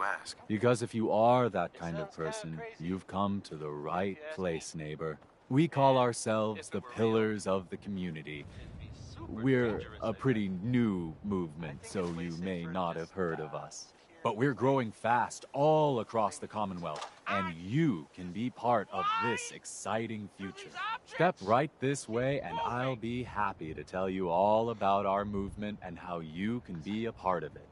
ask? Because if you are that kind of person, you've come to the right place, neighbor. We call ourselves the Pillars of the Community. We're a pretty new movement, so you may not have heard of us. But we're growing fast all across the Commonwealth, and you can be part of this exciting future. Step right this way, and I'll be happy to tell you all about our movement and how you can be a part of it.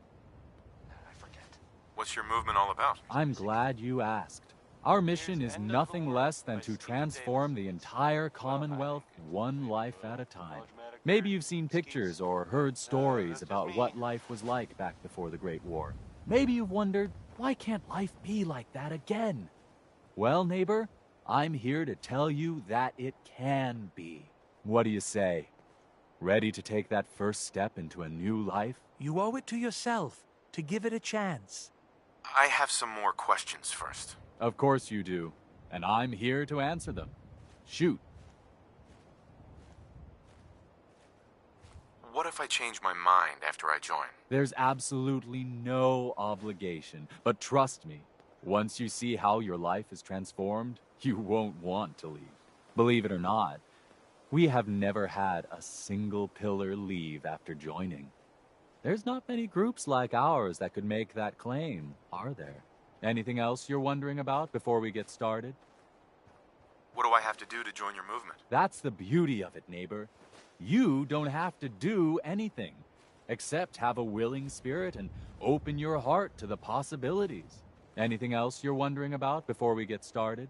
What's your movement all about? I'm glad you asked. Our mission is nothing less than to transform the entire Commonwealth one life at a time. Maybe you've seen pictures or heard stories about what life was like back before the Great War. Maybe you've wondered, why can't life be like that again? Well, neighbor, I'm here to tell you that it can be. What do you say? Ready to take that first step into a new life? You owe it to yourself to give it a chance. I have some more questions first. Of course you do, and I'm here to answer them. Shoot. What if I change my mind after I join? There's absolutely no obligation, but trust me, once you see how your life is transformed, you won't want to leave. Believe it or not, we have never had a single pillar leave after joining. There's not many groups like ours that could make that claim, are there? Anything else you're wondering about before we get started? What do I have to do to join your movement? That's the beauty of it, neighbor. You don't have to do anything, except have a willing spirit and open your heart to the possibilities. Anything else you're wondering about before we get started?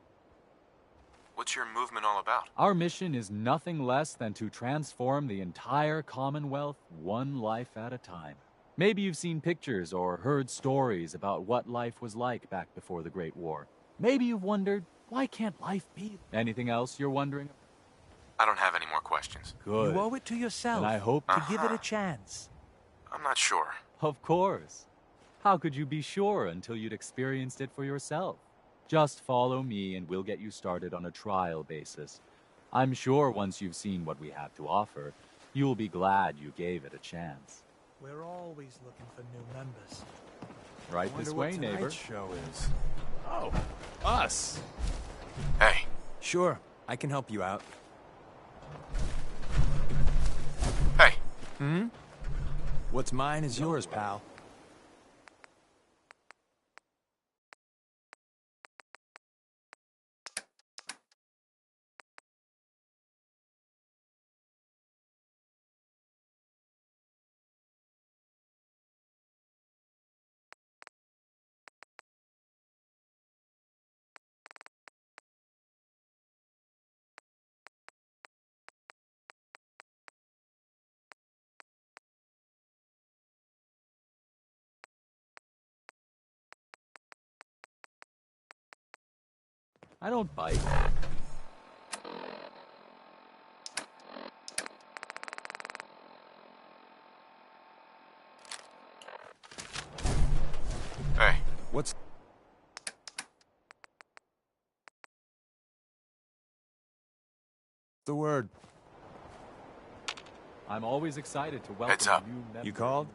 What's your movement all about? Our mission is nothing less than to transform the entire Commonwealth one life at a time. Maybe you've seen pictures or heard stories about what life was like back before the Great War. Maybe you've wondered, why can't life be? Anything else you're wondering? I don't have any more questions. Good. You owe it to yourself And I hope to give it a chance. I'm not sure. Of course. How could you be sure until you'd experienced it for yourself? Just follow me and we'll get you started on a trial basis. I'm sure once you've seen what we have to offer, you'll be glad you gave it a chance. We're always looking for new members. Right this way, neighbor. Show is. Oh, us. Hey, Sure, I can help you out. hey. What's mine is yours, pal. I don't bite. Hey. What's... the word? I'm always excited to welcome Heads up. new members. You called?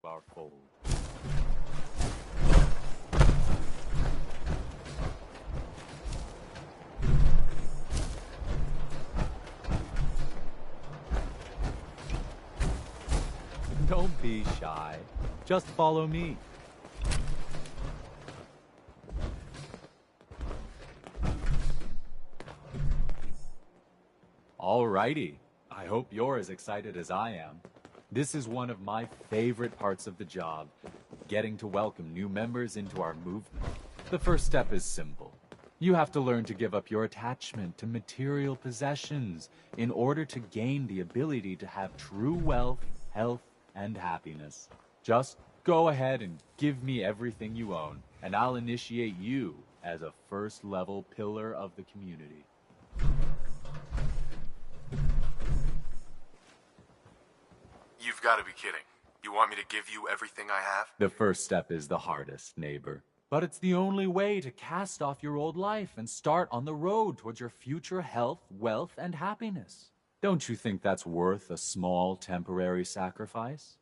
Our fold. Don't be shy. Just follow me. Alrighty. I hope you're as excited as I am. This is one of my favorite parts of the job, getting to welcome new members into our movement. The first step is simple. You have to learn to give up your attachment to material possessions in order to gain the ability to have true wealth, health, and happiness. Just Go ahead and give me everything you own, and I'll initiate you as a first-level pillar of the community. You've got to be kidding. You want me to give you everything I have? The first step is the hardest, neighbor. But it's the only way to cast off your old life and start on the road towards your future health, wealth, and happiness. Don't you think that's worth a small, temporary sacrifice?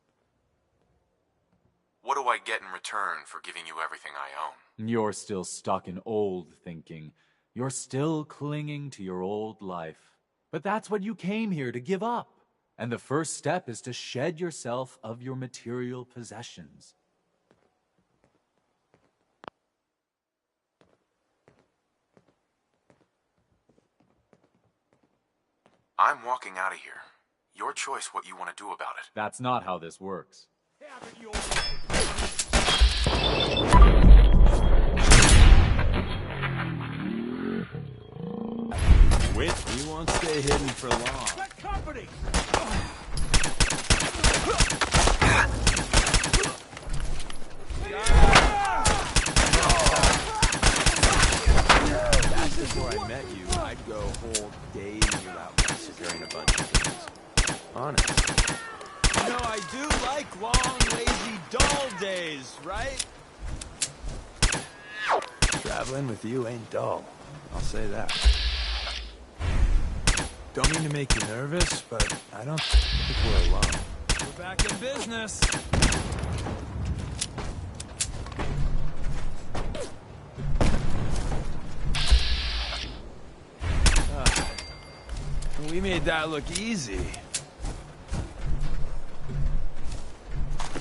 What do I get in return for giving you everything I own? You're still stuck in old thinking. You're still clinging to your old life. But that's what you came here to give up. And the first step is to shed yourself of your material possessions. I'm walking out of here. Your choice what you want to do about it. That's not how this works. Wait, you won't stay hidden for long. Get company! Back before I met you, I'd go whole days without massacring a bunch of things. Honest. You know, I do like long, lazy, dull days, right? Traveling with you ain't dull. I'll say that. Don't mean to make you nervous, but I don't think we're alone. We're back in business. We made that look easy.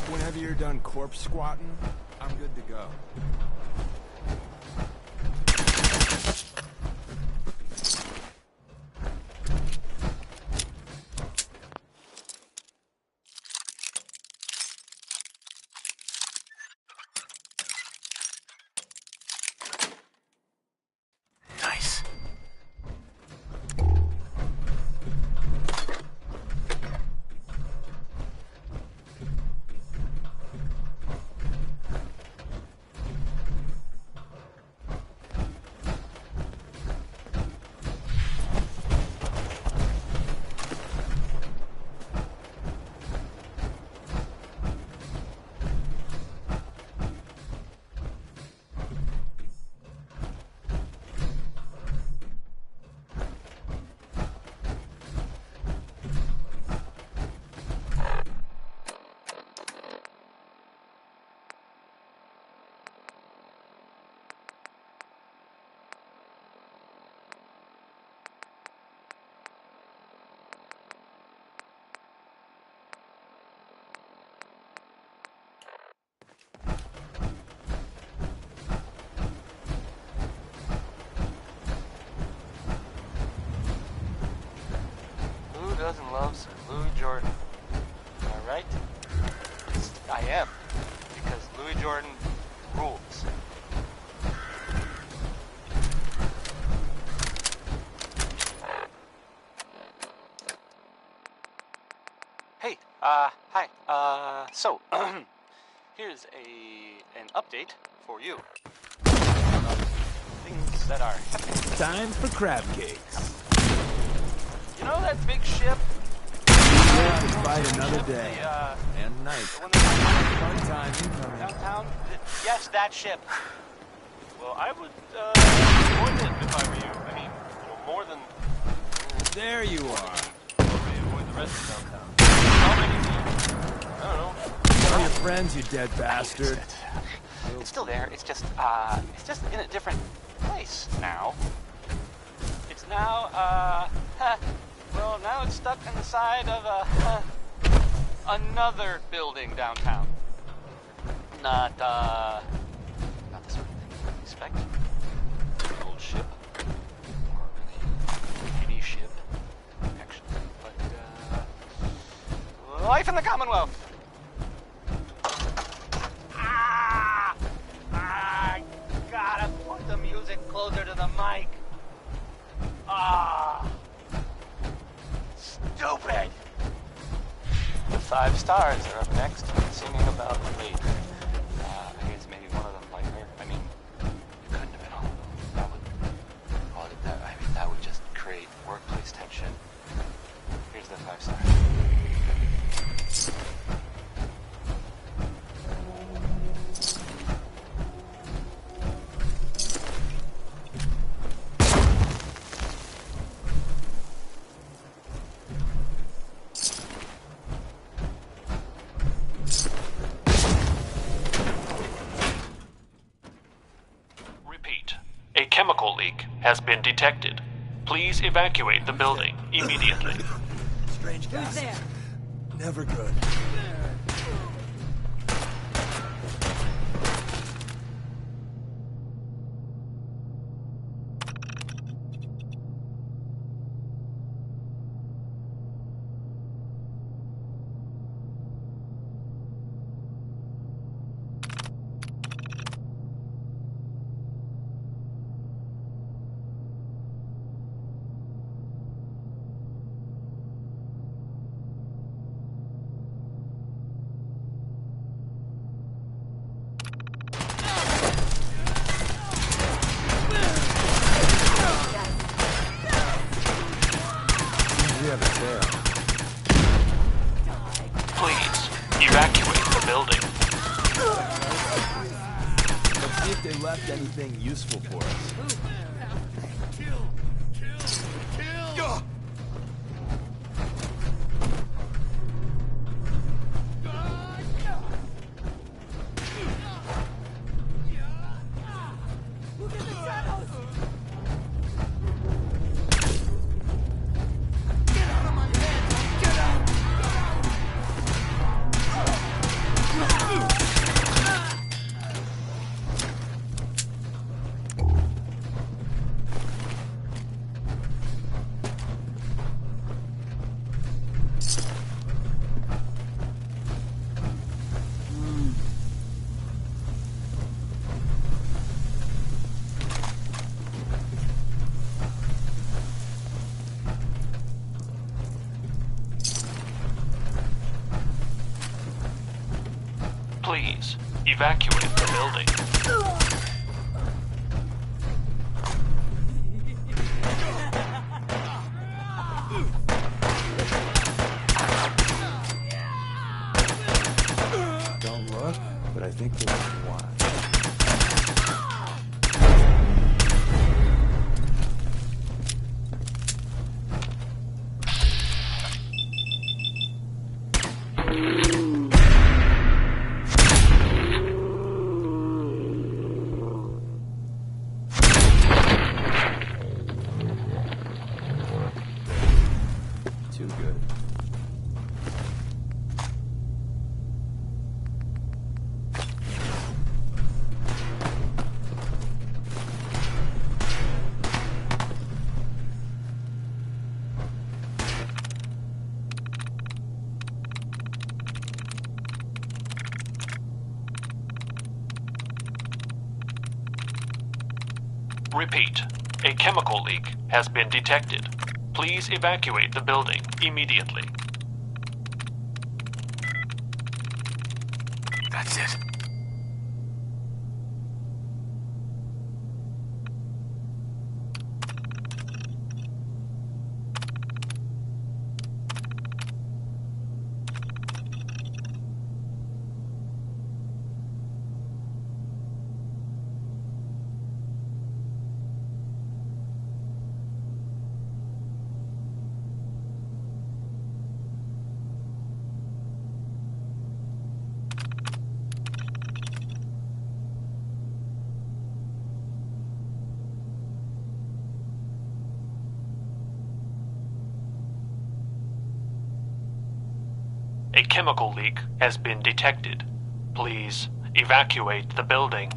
Whenever you're done corpse squatting, I'm good to go. Nice. Doesn't love Sir Louis Jordan. Am I right? I am, because Louis Jordan rules. Hey, hi. So, here's an update for you. Things that are happening. Time for crab cakes. You know that big ship? Fight another day. And night. The one that's Fun time incoming. downtown? Yes, that ship. Well, I would avoid it if I were you. I mean, more than... There you are. Avoid the rest of downtown. How many do you? I don't know. Tell your friends, you dead bastard. It's still there. It's just in a different place now. It's now, well, now it's stuck in the side of another building downtown. Not the sort of thing you expect. An old ship, or really any ship, actually. But life in the Commonwealth. I gotta put the music closer to the mic. Stupid! The 5 stars are up next, singing about Jade. leak has been detected. Please evacuate the building immediately. Strange gas. Who's there? Never good. Please evacuate the building. Let's see if they left anything useful for us. Please evacuate the building. Don't look, but I think there's one. Too good. Repeat, a chemical leak has been detected. Please evacuate the building immediately. That's it. A chemical leak has been detected. Please evacuate the building.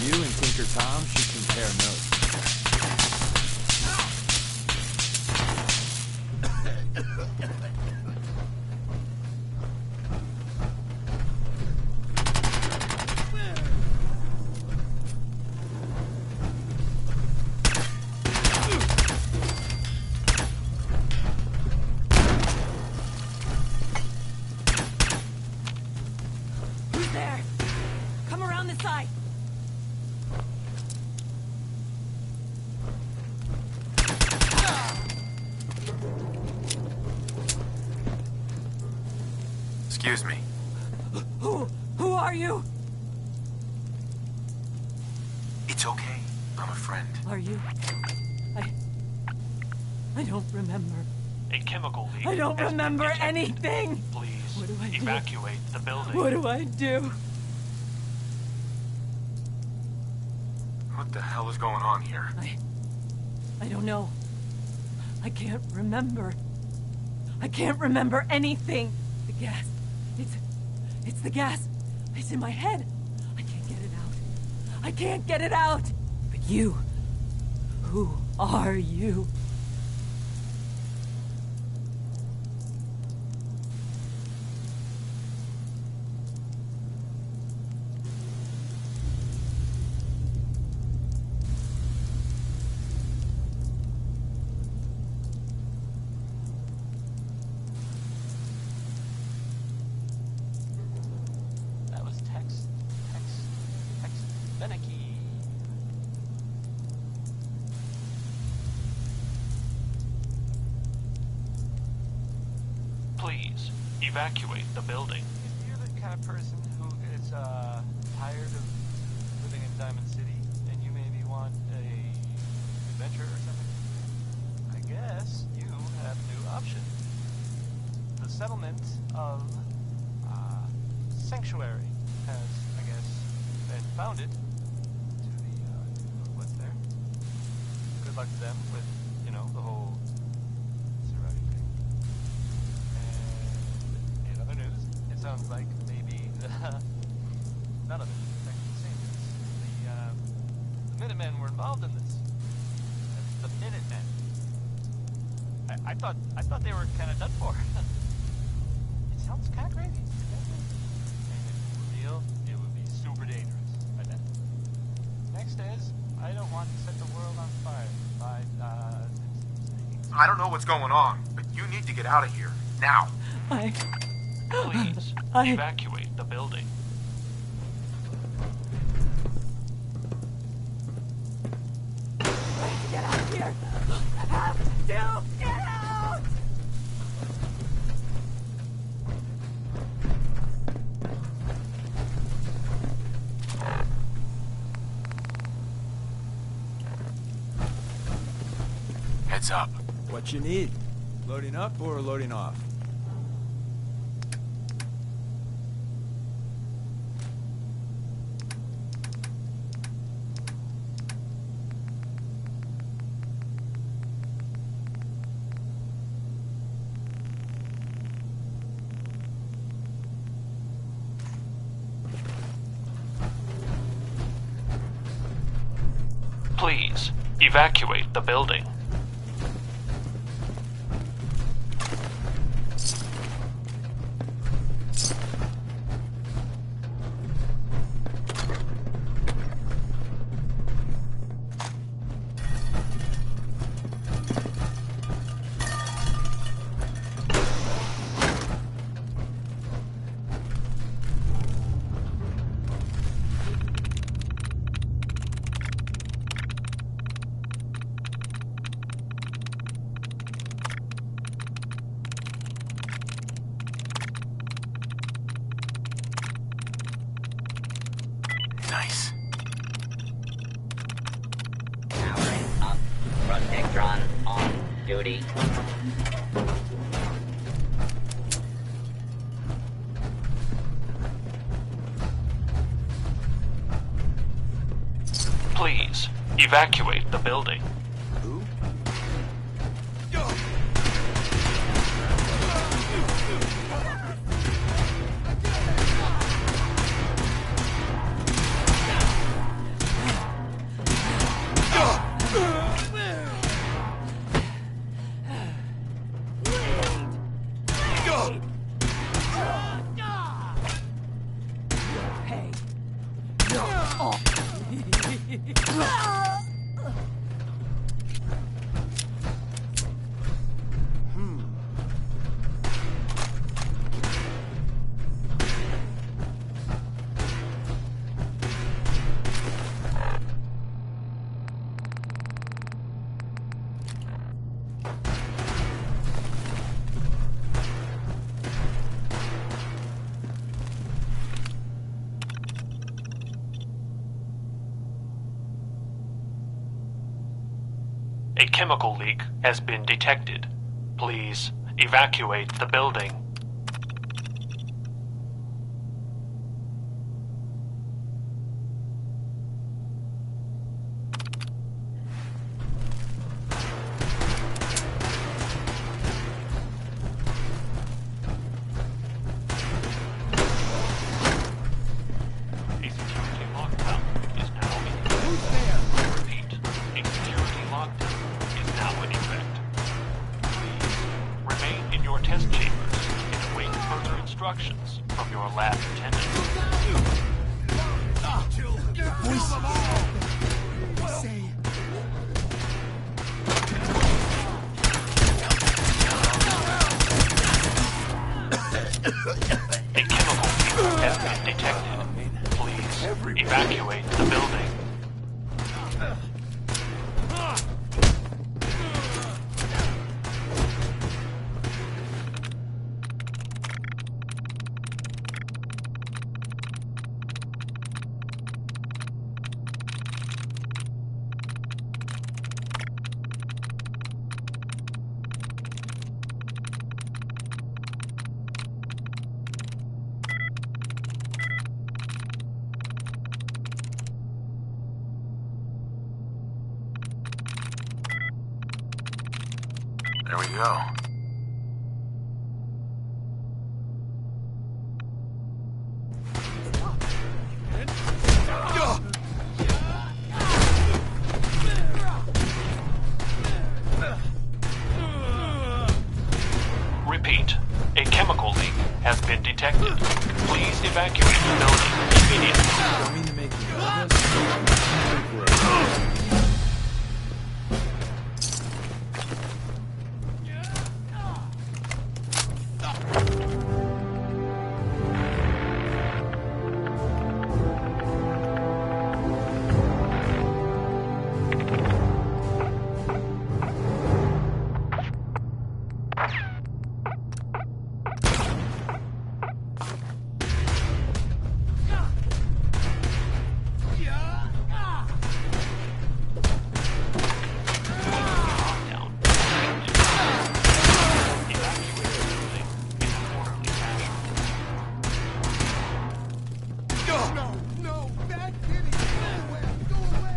You and Tinker Tom should compare notes. Who's there? Come around the side. Excuse me. Who are you? It's okay. I'm a friend. Are you? I don't remember. A chemical leak I don't has been remember detected. anything. Please What do I do? evacuate the building. What do I do? What the hell is going on here? I don't know. I can't remember. I can't remember anything. The gas. It's the gas. It's in my head. I can't get it out. I can't get it out. But you. Who are you? That was Tex Beneke. Please evacuate the building. You're the kind of person who is tired of living in Diamond City, and you maybe want a adventure or something. I guess you have a new option. The settlement of Sanctuary has, I guess, been founded to the what's there. Good luck to them with, the whole surrounding thing. And in other news, it sounds like maybe none of it is actually the same news. The Minutemen were involved in this. That's the Minutemen. I thought they were kind of done for. It sounds kind of crazy. And if it were real, it would be super dangerous. I bet. Next is, I don't want to set the world on fire by I don't know what's going on, but you need to get out of here. Now. Please evacuate the building. Get out of here! I have to get out! Heads up. What you need? Loading up or loading off? Please evacuate the building. Nice. Powering up. Protectron on duty. Please evacuate the building. Who? Hey. Oh. A chemical leak has been detected. Please evacuate the building. A security lockdown is now in effect. Repeat, a security lockdown is now in effect. Please remain in your test chambers and await further instructions from your lab attendant. A chemical leak has been detected. Please evacuate the building. There we go. Repeat, a chemical leak has been detected. Please evacuate the building immediately. Don't mean to make you nervous. Lockdown. Evacuate the building in an orderly fashion. No, bad kitty! Go away!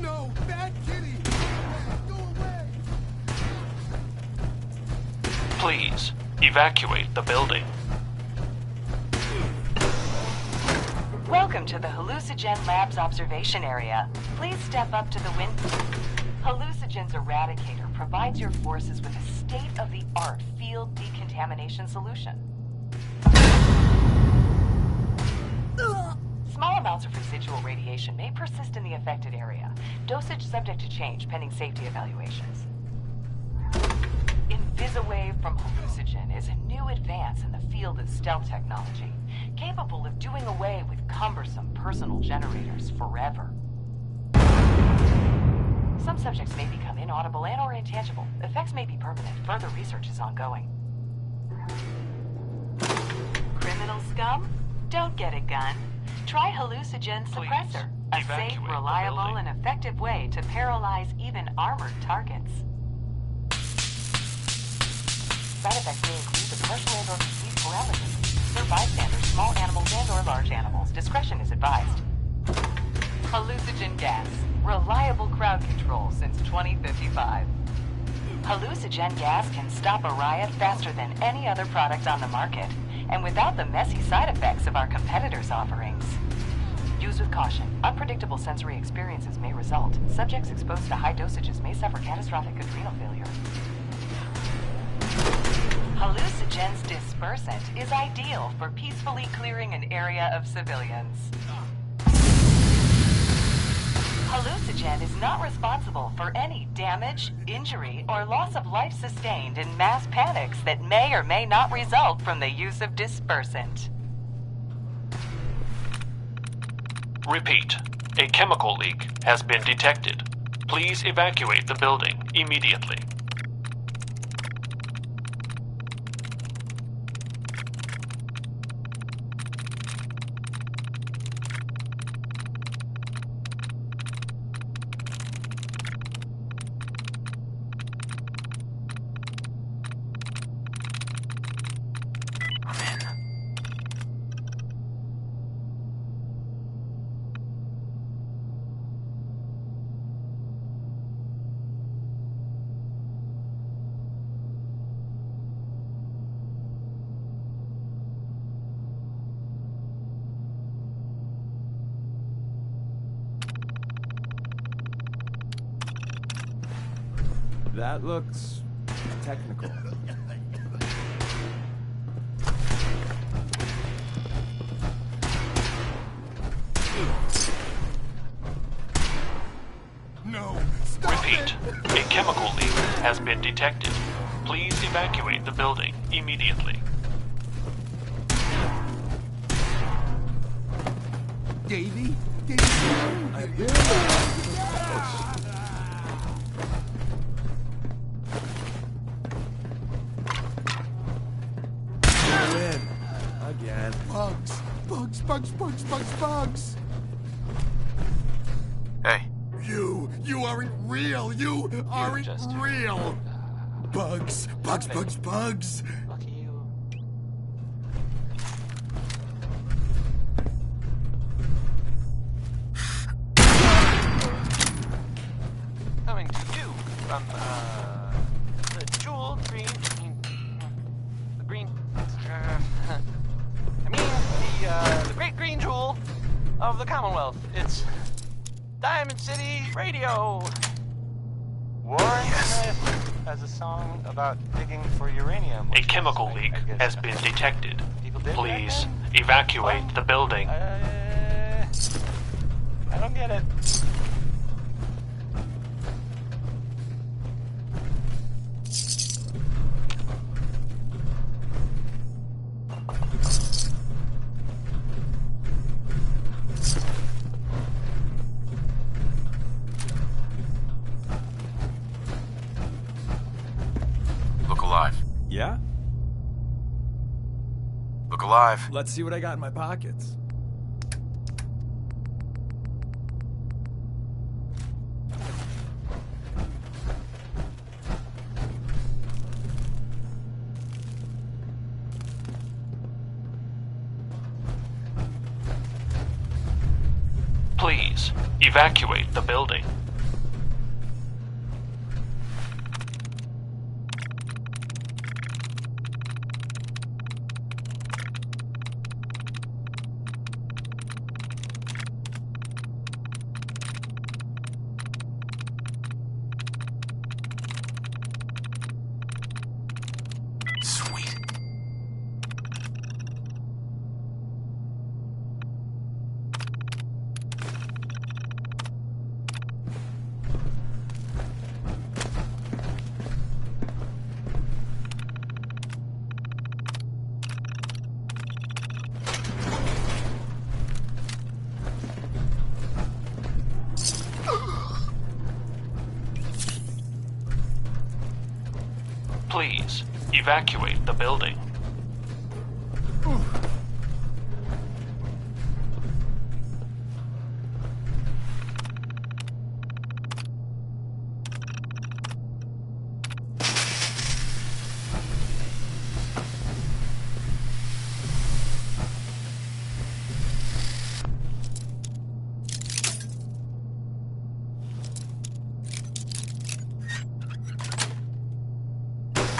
No, bad kitty! Go away! Please evacuate the building. Welcome to the Hallucinogen Labs observation area. Please step up to the Hallucinogens Eradicator provides your forces with a state-of-the-art field decontamination solution. Small amounts of residual radiation may persist in the affected area. Dosage subject to change pending safety evaluations. InvisiWave from Hallucinogen is a new advance in the field of stealth technology, capable of doing away with cumbersome personal generators forever. Some subjects may become inaudible and/or intangible. Effects may be permanent. Further research is ongoing. Criminal scum? Don't get a gun. Try Hallucinogen Suppressor, a safe, evacuate the reliable, building. and effective way to paralyze even armored targets. Side effects may include the partial and/or complete paralysis. Serve bystanders, small animals and/or large animals. Discretion is advised. Hallucinogen gas. Reliable crowd control since 2055. Hallucinogen gas can stop a riot faster than any other product on the market, and without the messy side effects of our competitors' offerings. Use with caution. Unpredictable sensory experiences may result. Subjects exposed to high dosages may suffer catastrophic adrenal failure. Hallucinogen's dispersant is ideal for peacefully clearing an area of civilians. Hallucinogen is not responsible for any damage, injury, or loss of life sustained in mass panics that may or may not result from the use of dispersant. Repeat, a chemical leak has been detected. Please evacuate the building immediately. That looks technical. No, stop Repeat, it! a chemical leak has been detected. Please evacuate the building immediately. Davey? Davey? Win. Again. Bugs! Bugs, bugs, bugs, bugs, bugs! Hey, You aren't real! You aren't just- real! Bugs, bugs, bugs, bugs! Lucky you. Coming to you from, the jewel green... The green... the great green jewel of the Commonwealth. It's Diamond City Radio. Warren Smith has a song about digging for uranium. A which is, chemical I leak guess, has been detected. people did Please back evacuate the building. I don't get it. look alive. Yeah? Look alive. Let's see what I got in my pockets. Please evacuate the building. Sweet. Please evacuate the building.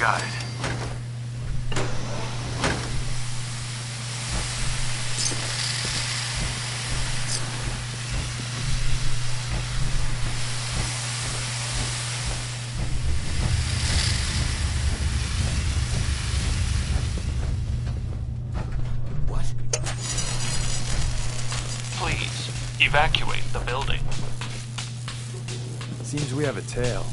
Got it. What? Please evacuate the building. Seems we have a tail.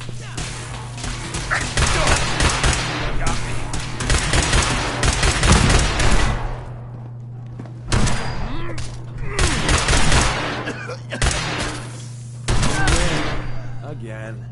Again.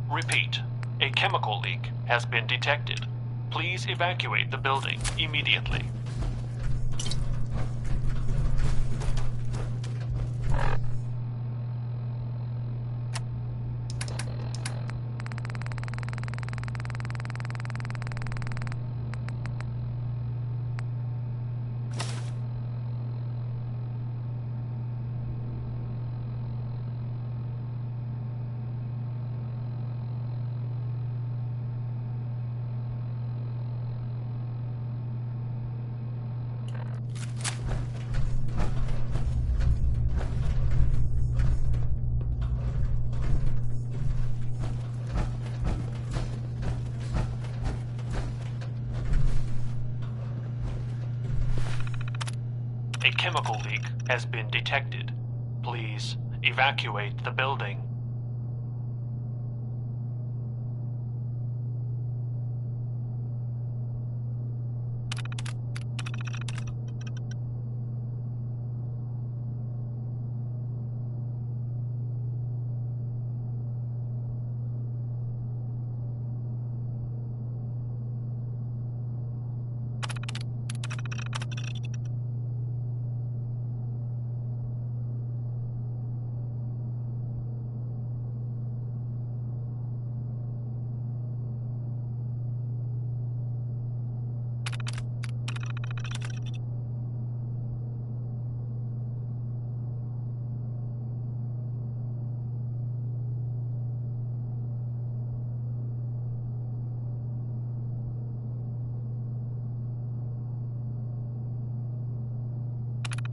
Repeat, a chemical leak has been detected. Please evacuate the building immediately. chemical leak has been detected. Please evacuate the building.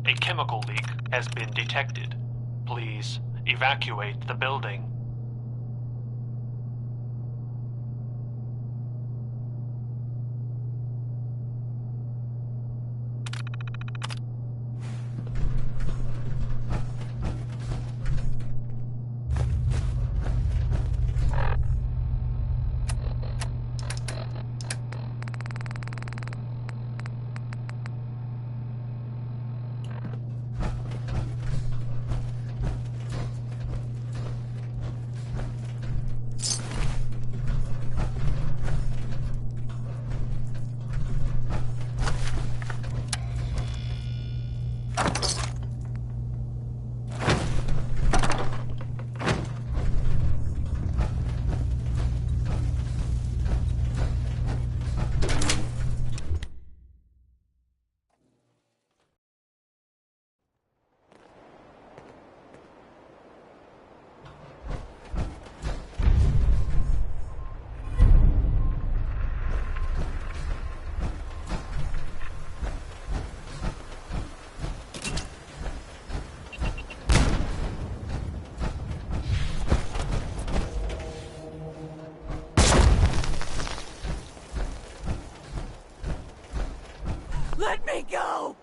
A chemical leak has been detected. Please evacuate the building. Let me go!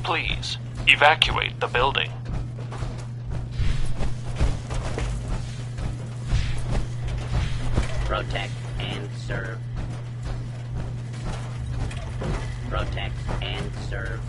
Please evacuate the building. Protect and serve. Protect and serve.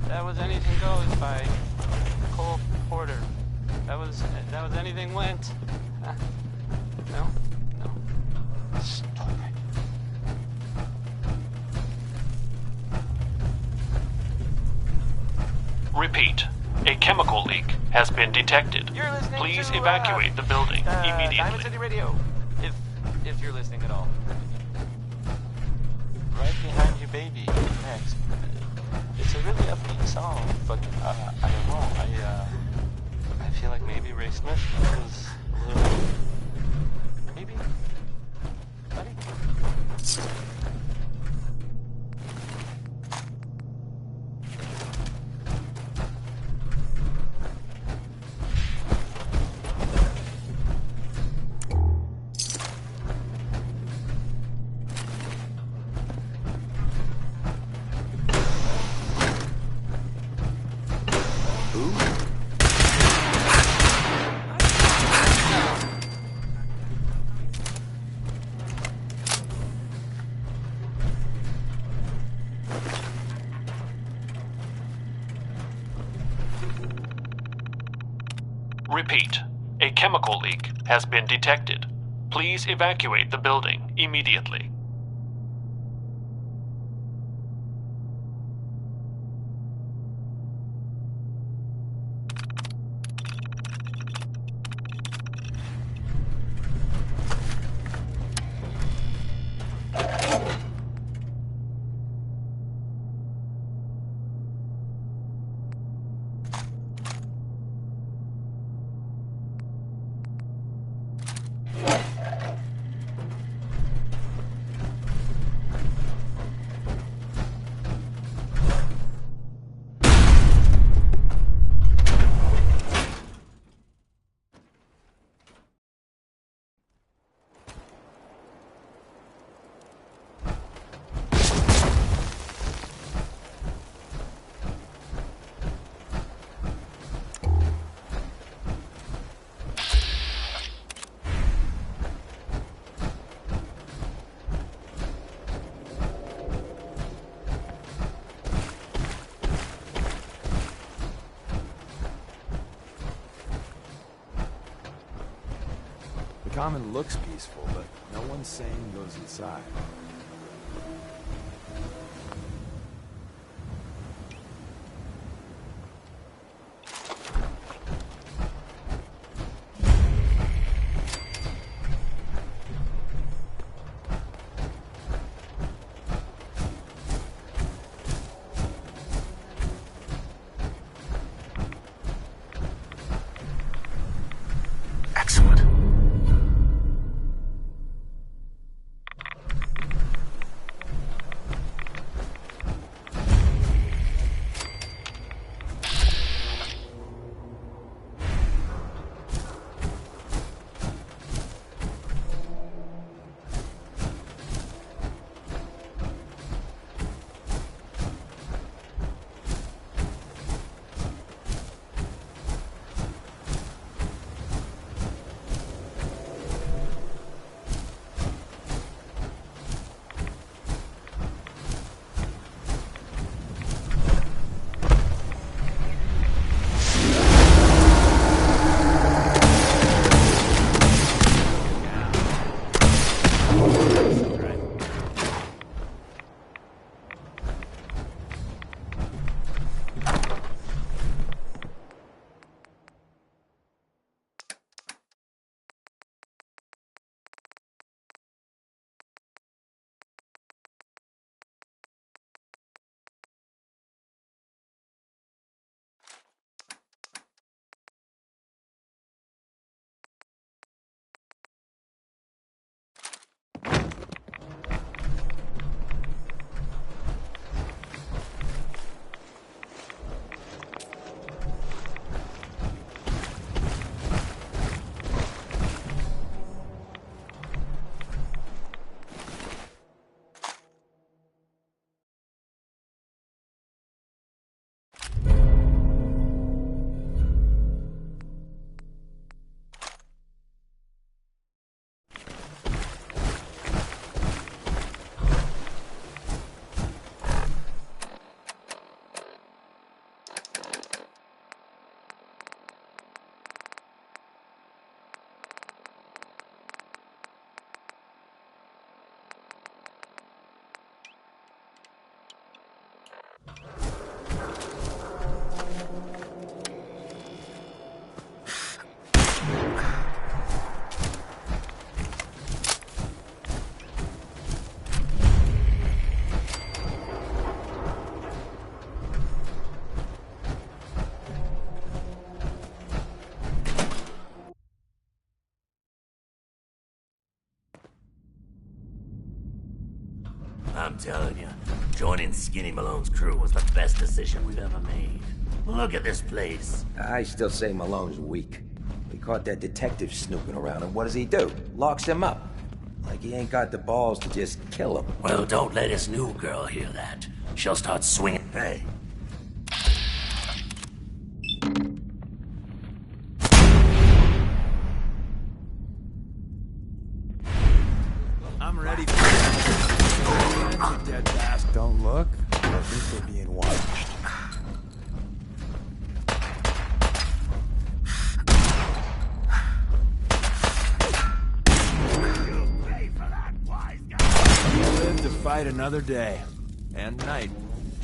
That was Anything Goes by Cole Porter. That was Anything Went. No? No. Stop it. Repeat. A chemical leak has been detected. You're listening Please to, evacuate the building Diamond immediately. City Radio. If you're listening at all. Right behind you, baby. Next. It's a really upbeat song, but I don't know. I feel like maybe Ray Smith was a little. Maybe. Buddy. Repeat. A chemical leak has been detected. Please evacuate the building immediately. common looks peaceful, but no one's saying goes inside. Excellent. I'm telling you, joining Skinny Malone's crew was the best decision we've ever made. Look at this place. I still say Malone's weak. We caught that detective snooping around, and what does he do? Locks him up. Like he ain't got the balls to just kill him. Well, don't let his new girl hear that. She'll start swinging. Hey. I'm ready for it. Dead fast. Don't look. I think they're being watched. You live to fight another day. And night.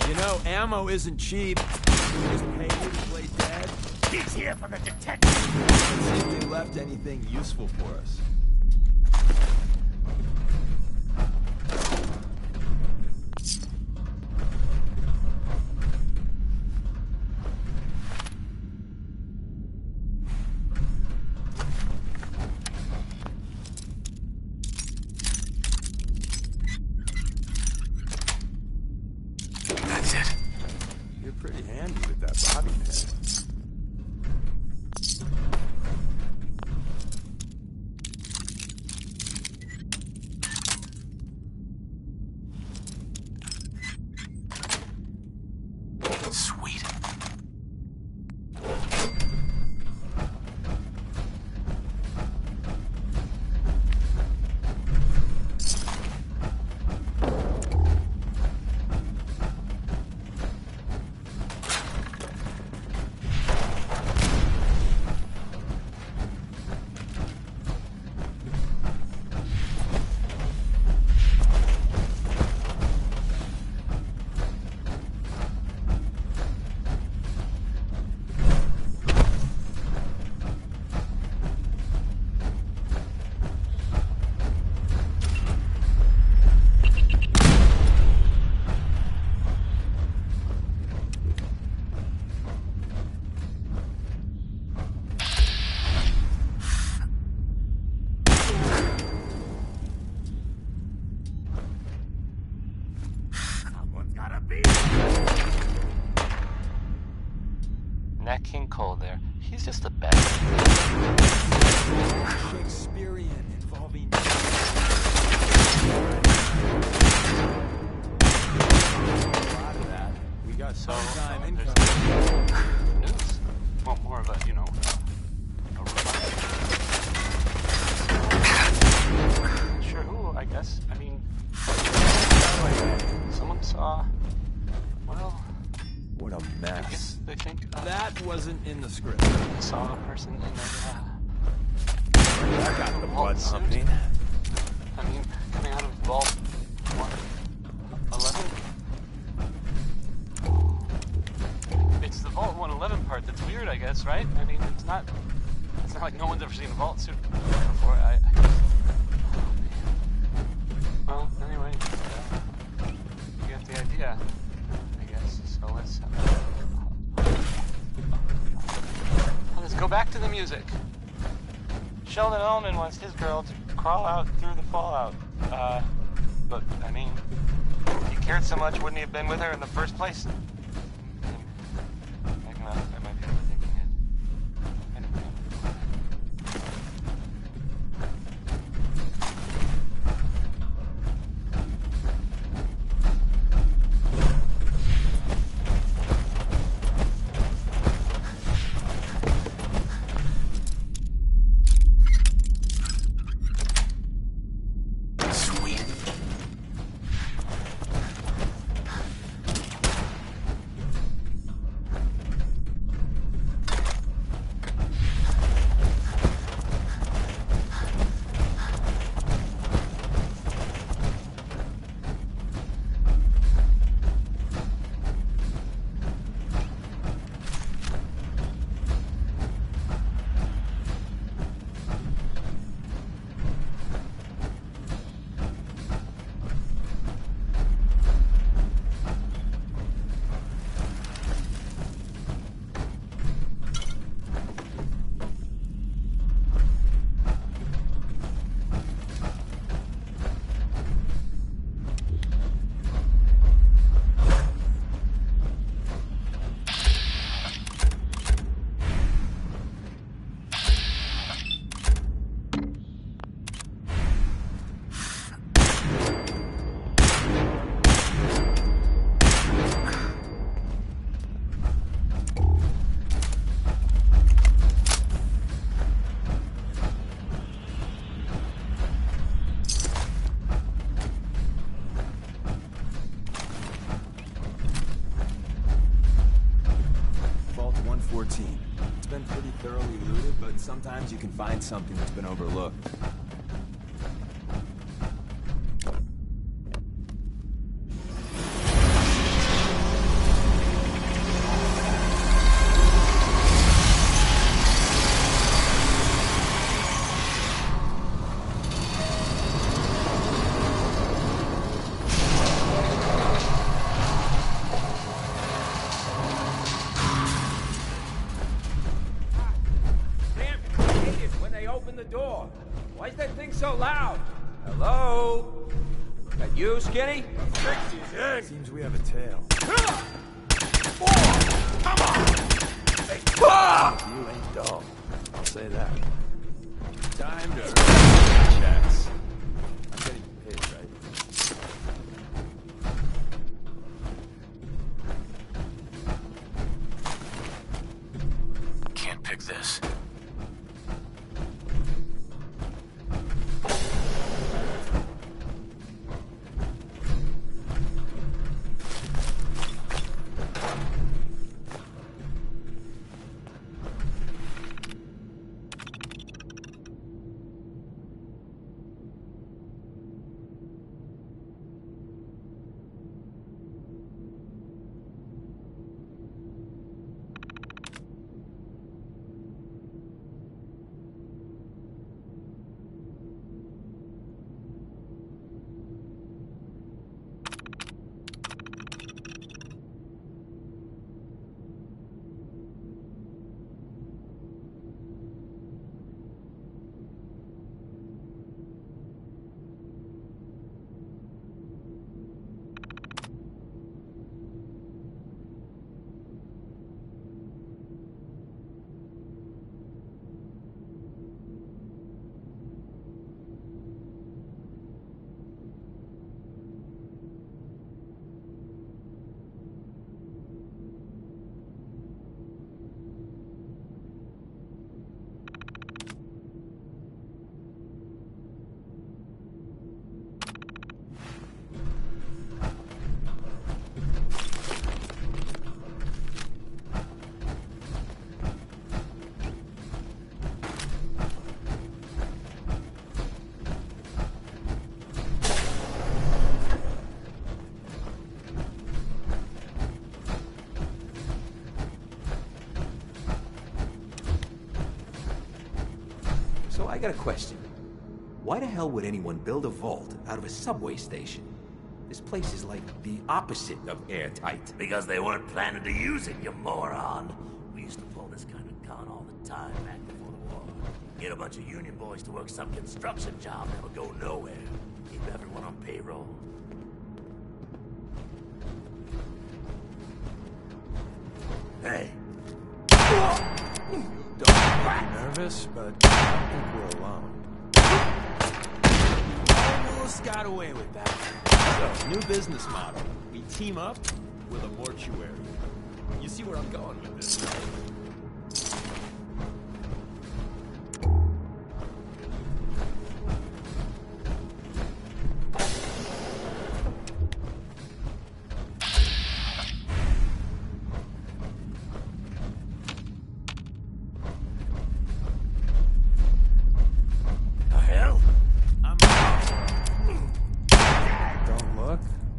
You know, ammo isn't cheap. Just pay you to play dead. He's here for the detective. See if they left anything useful for us. That's it. You're pretty handy with that bobby pin. Nat King Cole there. He's just the best. Shakespearean involving. We got some time income. News. Well, more of a, you know, sure who, I guess. I mean, someone saw, well, What a I mess. guess they think That wasn't in the script. saw a person in a That got the vault blood suit. pumping. I mean, coming out of vault 111. It's the vault 111 part that's weird, I guess, right? I mean, it's not like no one's ever seen a vault suit before. Well, anyway, you get the idea, I guess. So let's go back to the music. Sheldon Ellman wants his girl to crawl out through the fallout. But, I mean, if he cared so much, wouldn't he have been with her in the first place? I might be overthinking it. I don't know. Vault 114. It's been pretty thoroughly looted, but sometimes you can find something that's been overlooked. Damn creative when they open the door. Why is that thing so loud? Hello? That you, Skinny? Seems we have a tail. You ain't dull. I'll say that. Time to earn checks. I'm getting paid, right? Can't pick this. So I got a question. Why the hell would anyone build a vault out of a subway station? This place is like the opposite of airtight. Because they weren't planning to use it, you moron. We used to pull this kind of con all the time back before the war. Get a bunch of union boys to work some construction job that would go nowhere. Keep everyone on payroll. Hey. Don't be nervous, but I don't think we're alone. Almost got away with that. So, new business model. We team up with a mortuary. You see where I'm going with this, right?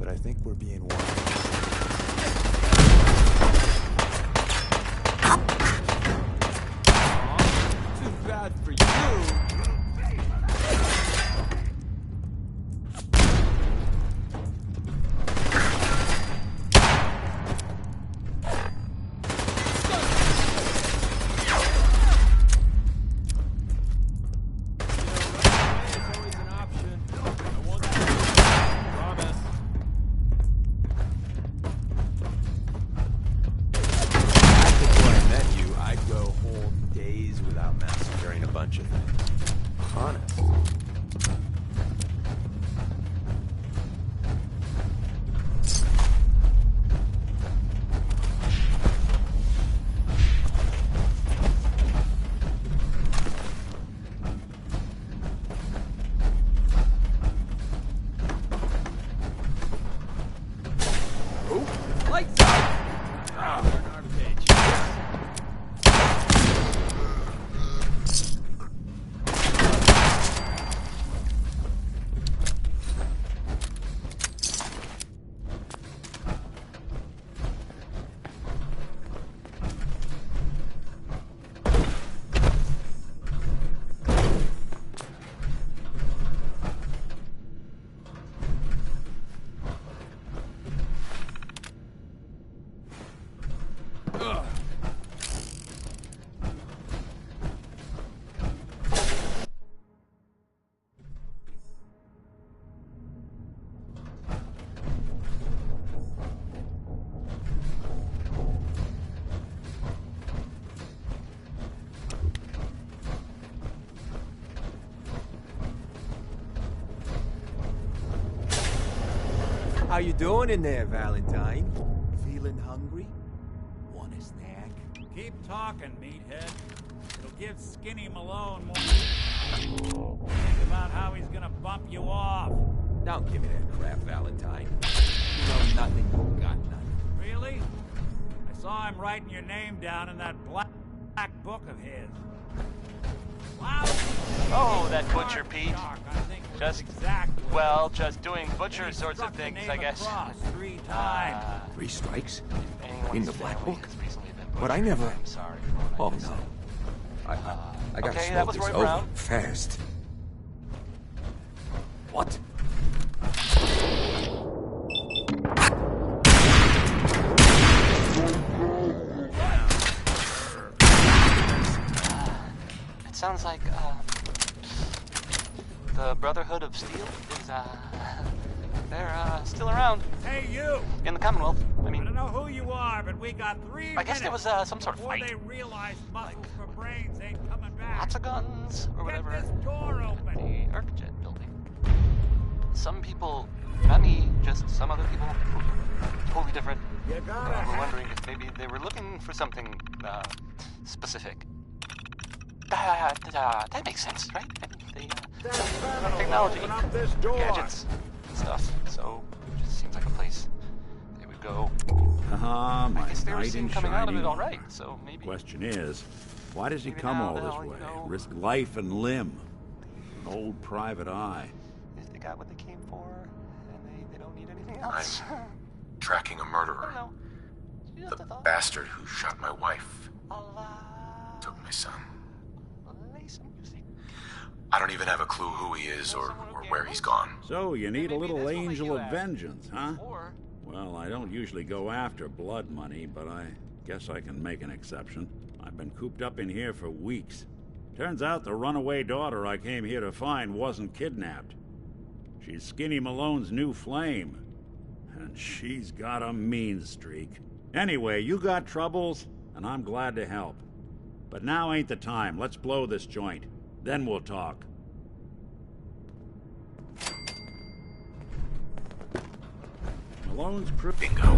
I think we're being watched. Too bad for you. How you doing in there, Valentine? Feeling hungry? Want a snack? Keep talking, meathead. It'll give Skinny Malone more... Think about how he's gonna bump you off. Don't give me that crap, Valentine. You know nothing, you got nothing. Really? I saw him writing your name down in that black book of his. Oh, that Butcher Pete. Just, well, just doing butcher sorts of things, I guess. 3 times. 3 strikes? In the black book? But I never... I'm sorry. Oh, no. I gotta okay, that smoke was this Roy over Brown. fast. What? It sounds like, the Brotherhood of Steel is, they're, still around. Hey, you! In the Commonwealth. I mean... I don't know who you are, but we got 3 I guess there was, some sort of fight. Before they realize muscles for brains ain't coming back. Lots of guns, or whatever. Get this door open! The Arcjet building. Some people, not me, just some other people, totally different, You gotta were wondering if maybe they were looking for something, specific. That makes sense, right? I mean, technology, gadgets, and stuff. So, it just seems like a place they would go. My I guess they were knight seen in coming out of shining it all armor. right, so maybe... Question is, why does he Maybe come now all this they'll, way? you know- Risk life and limb. An old private eye. They got what they came for, and they don't need anything else. I'm tracking a murderer. I don't know. Just The a thought. bastard who shot my wife. I'll, Took my son. play some music. I don't even have a clue who he is or where he's gone. So, you need a little angel of vengeance, huh? Well, I don't usually go after blood money, but I guess I can make an exception. I've been cooped up in here for weeks. Turns out the runaway daughter I came here to find wasn't kidnapped. She's Skinny Malone's new flame. And she's got a mean streak. Anyway, you got troubles, and I'm glad to help. But now ain't the time. Let's blow this joint. Then we'll talk. Malone's crew. Bingo.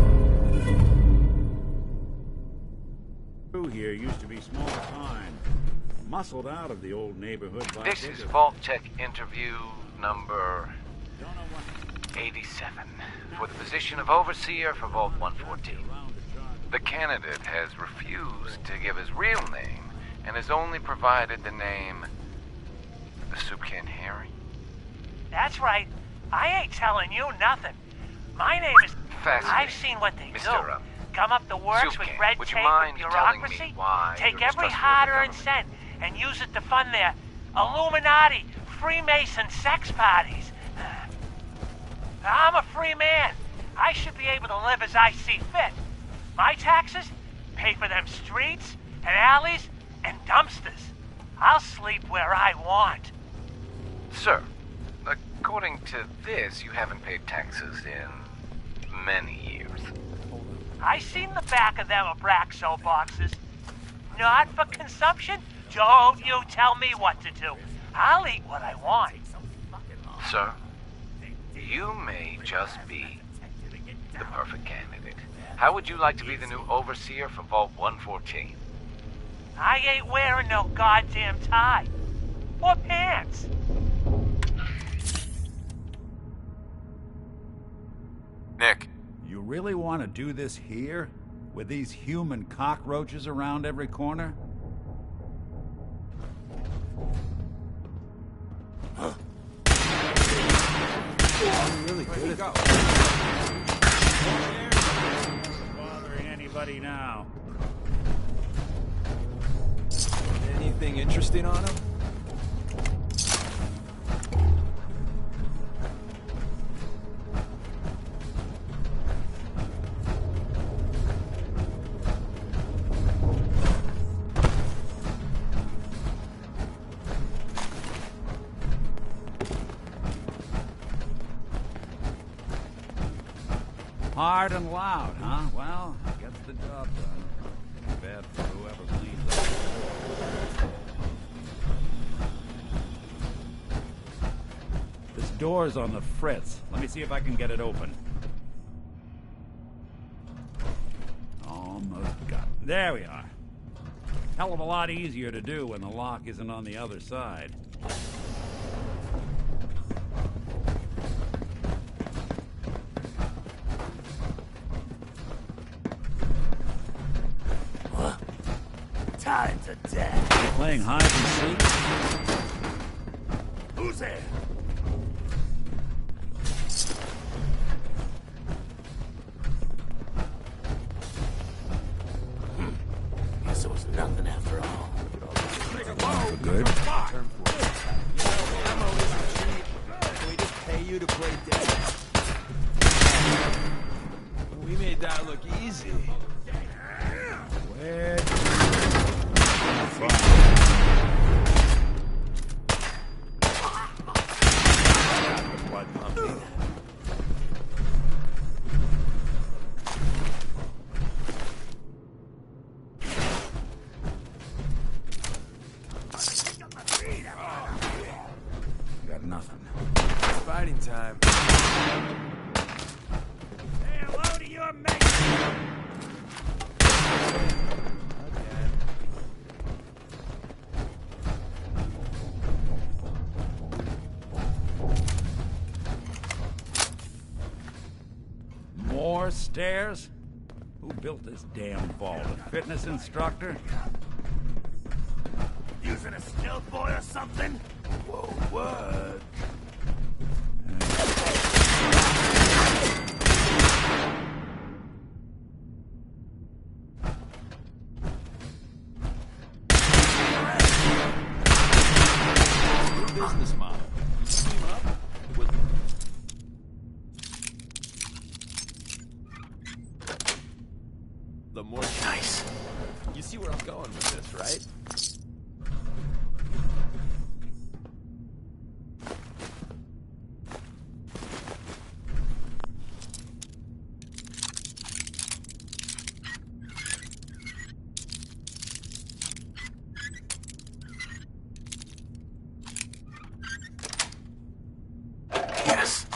Crew here used to be small time. Muscled out of the old neighborhood by This is Vault Tech interview number 87 for the position of Overseer for Vault 114. The candidate has refused to give his real name and has only provided the name the Soup Can Harry. That's right. I ain't telling you nothing. My name is... Fascinating. I've seen what they Mr. do. Come up the works Soup with Can, red would you tape mind and telling me bureaucracy. why Take you're every distrustful of the hard-earned government? cent and use it to fund their Illuminati, Freemason sex parties. I'm a free man. I should be able to live as I see fit. My taxes pay for them streets and alleys and dumpsters. I'll sleep where I want. Sir, according to this, you haven't paid taxes in many years. I seen the back of them Abraxo boxes. Not for consumption. Don't you tell me what to do. I'll eat what I want. Sir, you may just be the perfect candidate. How would you like to be the new overseer for Vault 114? I ain't wearing no goddamn tie. Or pants. Nick. You really want to do this here? With these human cockroaches around every corner? Really good at Bothering anybody now. anything interesting on him? Hard and loud, huh? Well, gets the job done. Too bad for whoever cleans up. This door's on the fritz. Let me see if I can get it open. Almost got it. There we are. Hell of a lot easier to do when the lock isn't on the other side. Time to death. Playing hide and seek? Who's there? Guess it was nothing after all. Good. Can we just pay you to play dead? We made that look easy. Where? Blood pumping. Got nothing. It's fighting time. Say hello to your mate. More stairs? Who built this damn vault? A fitness instructor? Using a stealth boy or something? Whoa, what? Move this right? Yes.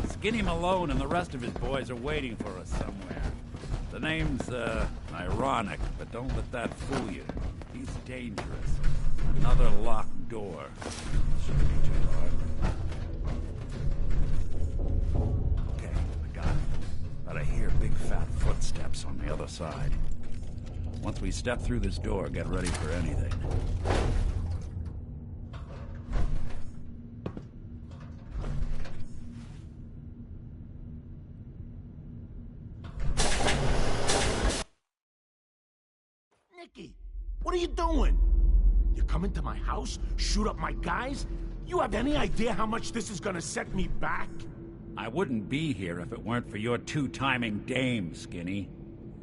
Skinny Malone and the rest of his boys are waiting for us somewhere. The name's, ironic, but don't let that fool you. He's dangerous. Another locked door. Shouldn't be too hard. Okay, I got it. But I hear big fat footsteps on the other side. Once we step through this door, get ready for anything. Nicky, what are you doing? You come into my house, shoot up my guys? You have any idea how much this is gonna set me back? I wouldn't be here if it weren't for your two-timing dame, Skinny.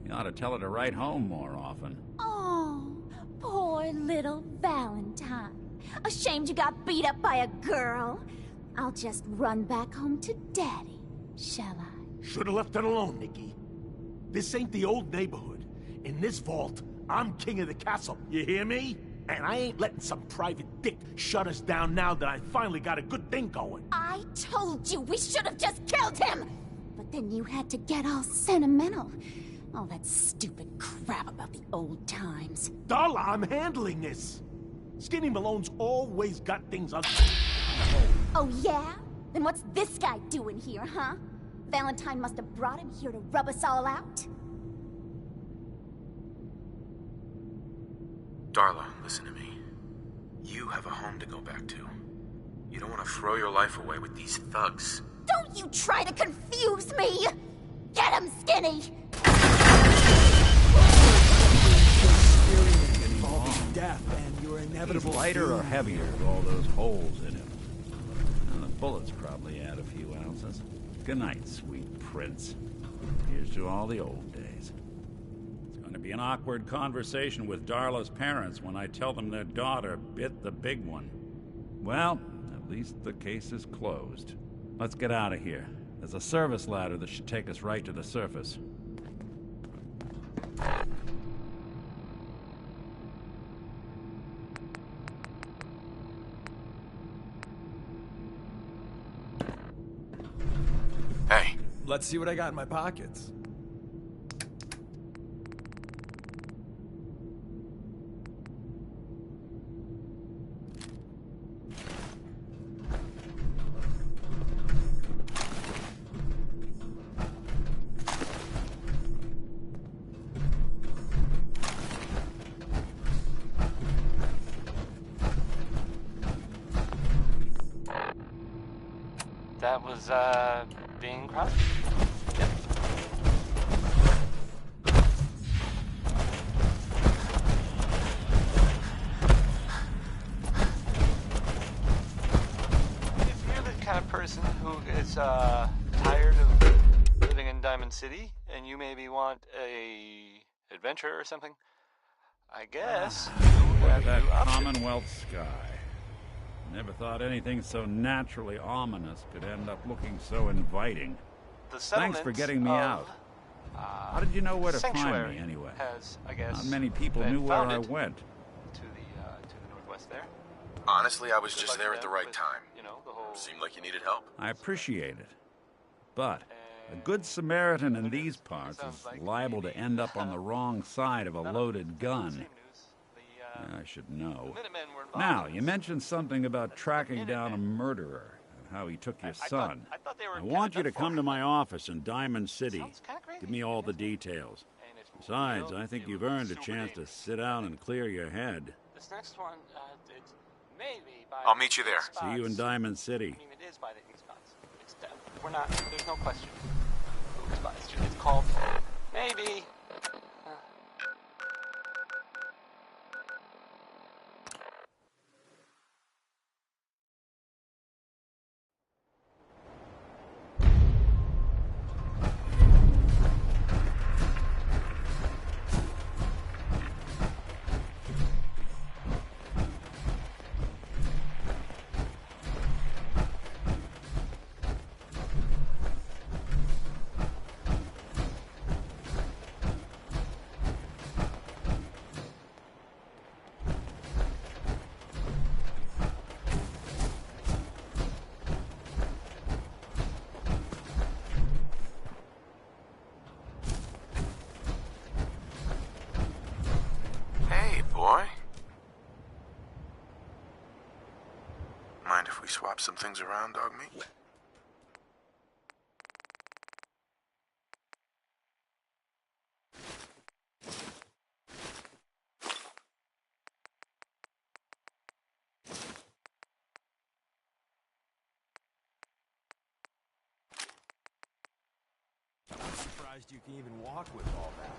You ought to tell her to write home more often. Oh, poor little Valentine. Ashamed you got beat up by a girl? I'll just run back home to Daddy, shall I? Should've left it alone, Nicky. This ain't the old neighborhood. In this vault, I'm king of the castle, you hear me? And I ain't letting some private dick shut us down now that I finally got a good thing going. I told you we should have just killed him! But then you had to get all sentimental. All that stupid crap about the old times. Darla, I'm handling this. Skinny Malone's always got things under... Oh yeah? Then what's this guy doing here, huh? Valentine must have brought him here to rub us all out? Darla, listen to me. You have a home to go back to. You don't want to throw your life away with these thugs. Don't you try to confuse me! Get him, Skinny! Death and your inevitable... He's lighter or heavier with all those holes in him? And the bullets probably add a few ounces. Good night, sweet prince. Here's to all the old days. It's going to be an awkward conversation with Darla's parents when I tell them their daughter bit the big one. Well, at least the case is closed. Let's get out of here. There's a service ladder that should take us right to the surface. Hey. Let's see what I got in my pockets. That was, Bing Crosby? Yep. If you're the kind of person who is, tired of living in Diamond City, and you maybe want a adventure or something, I guess Look at that Commonwealth sky. Never thought anything so naturally ominous could end up looking so inviting. Thanks for getting me out. How did you know where to find me, anyway? Has, I guess, not many people knew where I went. To the northwest there. Honestly, I was just there at the right time. You know, the whole... Seemed like you needed help. I appreciate it. But a good Samaritan in these parts is liable to end up on the wrong side of a loaded gun. I should know. Now, you mentioned something about tracking down a murderer and how he took your son. I want you to come to my office in Diamond City. Give me all the details. Besides, I think you've earned a chance to sit down and clear your head. This next one, maybe by I'll meet you there. See you in Diamond City. I mean, it is by the ink spots. It's we're not. There's no question. Ink spots. It's called maybe. Hey, boy. Mind if we swap some things around, dog meat? I'm surprised you can even walk with all that.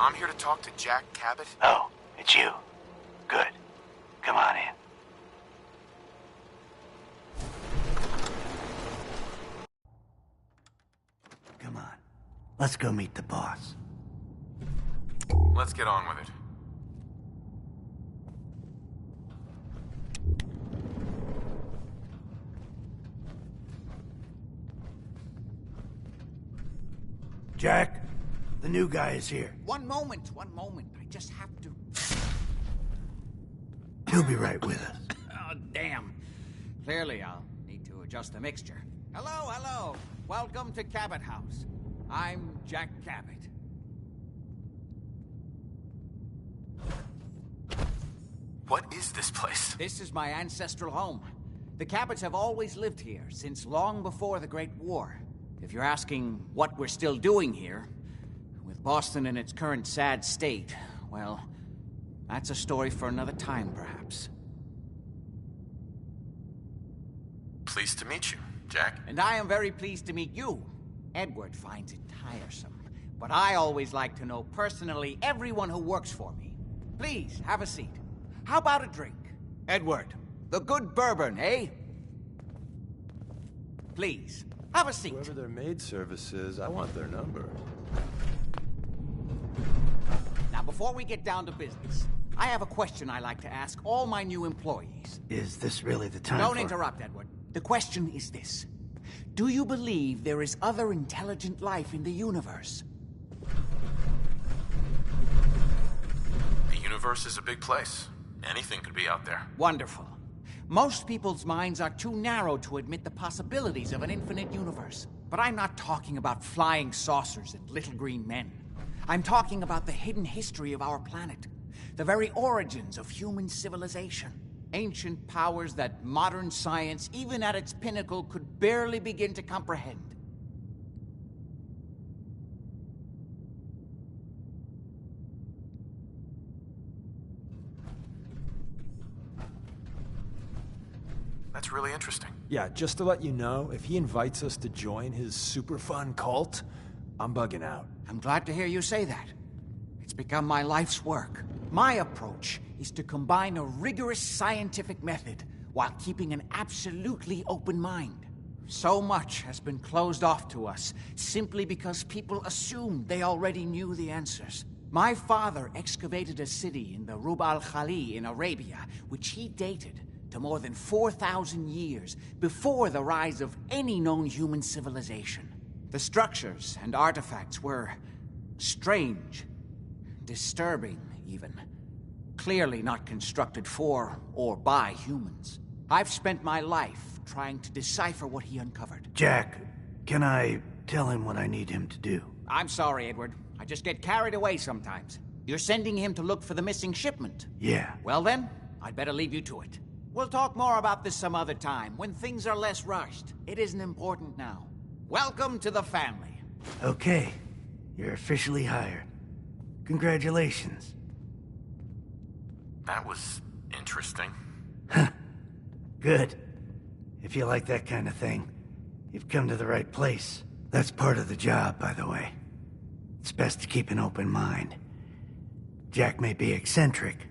I'm here to talk to Jack Cabot. Oh, it's you. Good. Come on in. Come on. Let's go meet the boss. Let's get on with it. Jack, the new guy is here. One moment. I just have to... He'll be right with us. Oh, damn. Clearly, I'll need to adjust the mixture. Hello. Welcome to Cabot House. I'm Jack Cabot. What is this place? This is my ancestral home. The Cabots have always lived here, since long before the Great War. If you're asking what we're still doing here, with Boston in its current sad state, well, that's a story for another time, perhaps. Pleased to meet you, Jack. And I am very pleased to meet you. Edward finds it tiresome, but I always like to know personally everyone who works for me. Please, have a seat. How about a drink? Edward, the good bourbon, eh? Please, have a seat. Whoever their maid service is, I want their number. Now, before we get down to business, I have a question I like to ask all my new employees. Is this really the time Don't interrupt, Edward. The question is this. Do you believe there is other intelligent life in the universe? The universe is a big place. Anything could be out there. Wonderful. Most people's minds are too narrow to admit the possibilities of an infinite universe. But I'm not talking about flying saucers and little green men. I'm talking about the hidden history of our planet. The very origins of human civilization. Ancient powers that modern science, even at its pinnacle, could barely begin to comprehend. That's really interesting. Yeah, just to let you know, if he invites us to join his super fun cult, I'm bugging out. I'm glad to hear you say that. It's become my life's work. My approach is to combine a rigorous scientific method while keeping an absolutely open mind. So much has been closed off to us simply because people assumed they already knew the answers. My father excavated a city in the Rub al-Khali in Arabia, which he dated to more than 4,000 years before the rise of any known human civilization. The structures and artifacts were strange, disturbing even. Clearly not constructed for or by humans. I've spent my life trying to decipher what he uncovered. Jack, can I tell him what I need him to do? I'm sorry, Edward. I just get carried away sometimes. You're sending him to look for the missing shipment? Yeah. Well then, I'd better leave you to it. We'll talk more about this some other time, when things are less rushed. It isn't important now. Welcome to the family. Okay. You're officially hired. Congratulations. That was interesting. Good. If you like that kind of thing, you've come to the right place. That's part of the job, by the way. It's best to keep an open mind. Jack may be eccentric,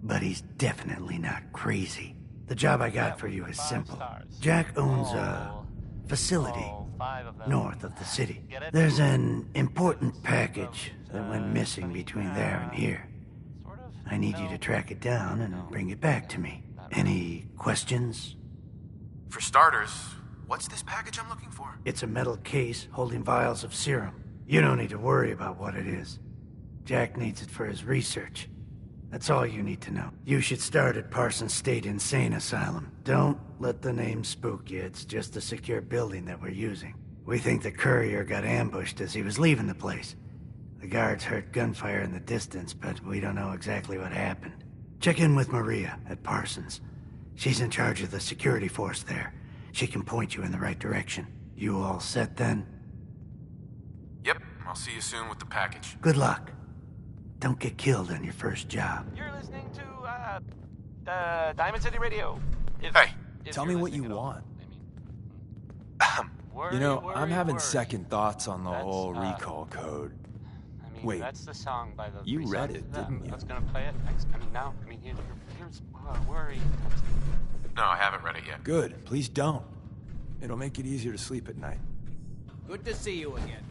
but he's definitely not crazy. The job I got for you is simple. Jack owns a facility north of the city. There's an important package that went missing between there and here. I need you to track it down and bring it back to me. Any questions? For starters, what's this package I'm looking for? It's a metal case holding vials of serum. You don't need to worry about what it is. Jack needs it for his research. That's all you need to know. You should start at Parsons State Insane Asylum. Don't let the name spook you. It's just a secure building that we're using. We think the courier got ambushed as he was leaving the place. The guards heard gunfire in the distance, but we don't know exactly what happened. Check in with Maria at Parsons. She's in charge of the security force there. She can point you in the right direction. You all set then? Yep, I'll see you soon with the package. Good luck. Don't get killed on your first job. You're listening to, Diamond City Radio. Hey, tell me what you want. You know, I'm having second thoughts on the whole recall code. mean, Wait, that's the song by the. you three read sons it, that didn't you? I was gonna play it next. I mean, now. I mean, here's where are you? No, I haven't read it yet. Good. Please don't. It'll make it easier to sleep at night. Good to see you again.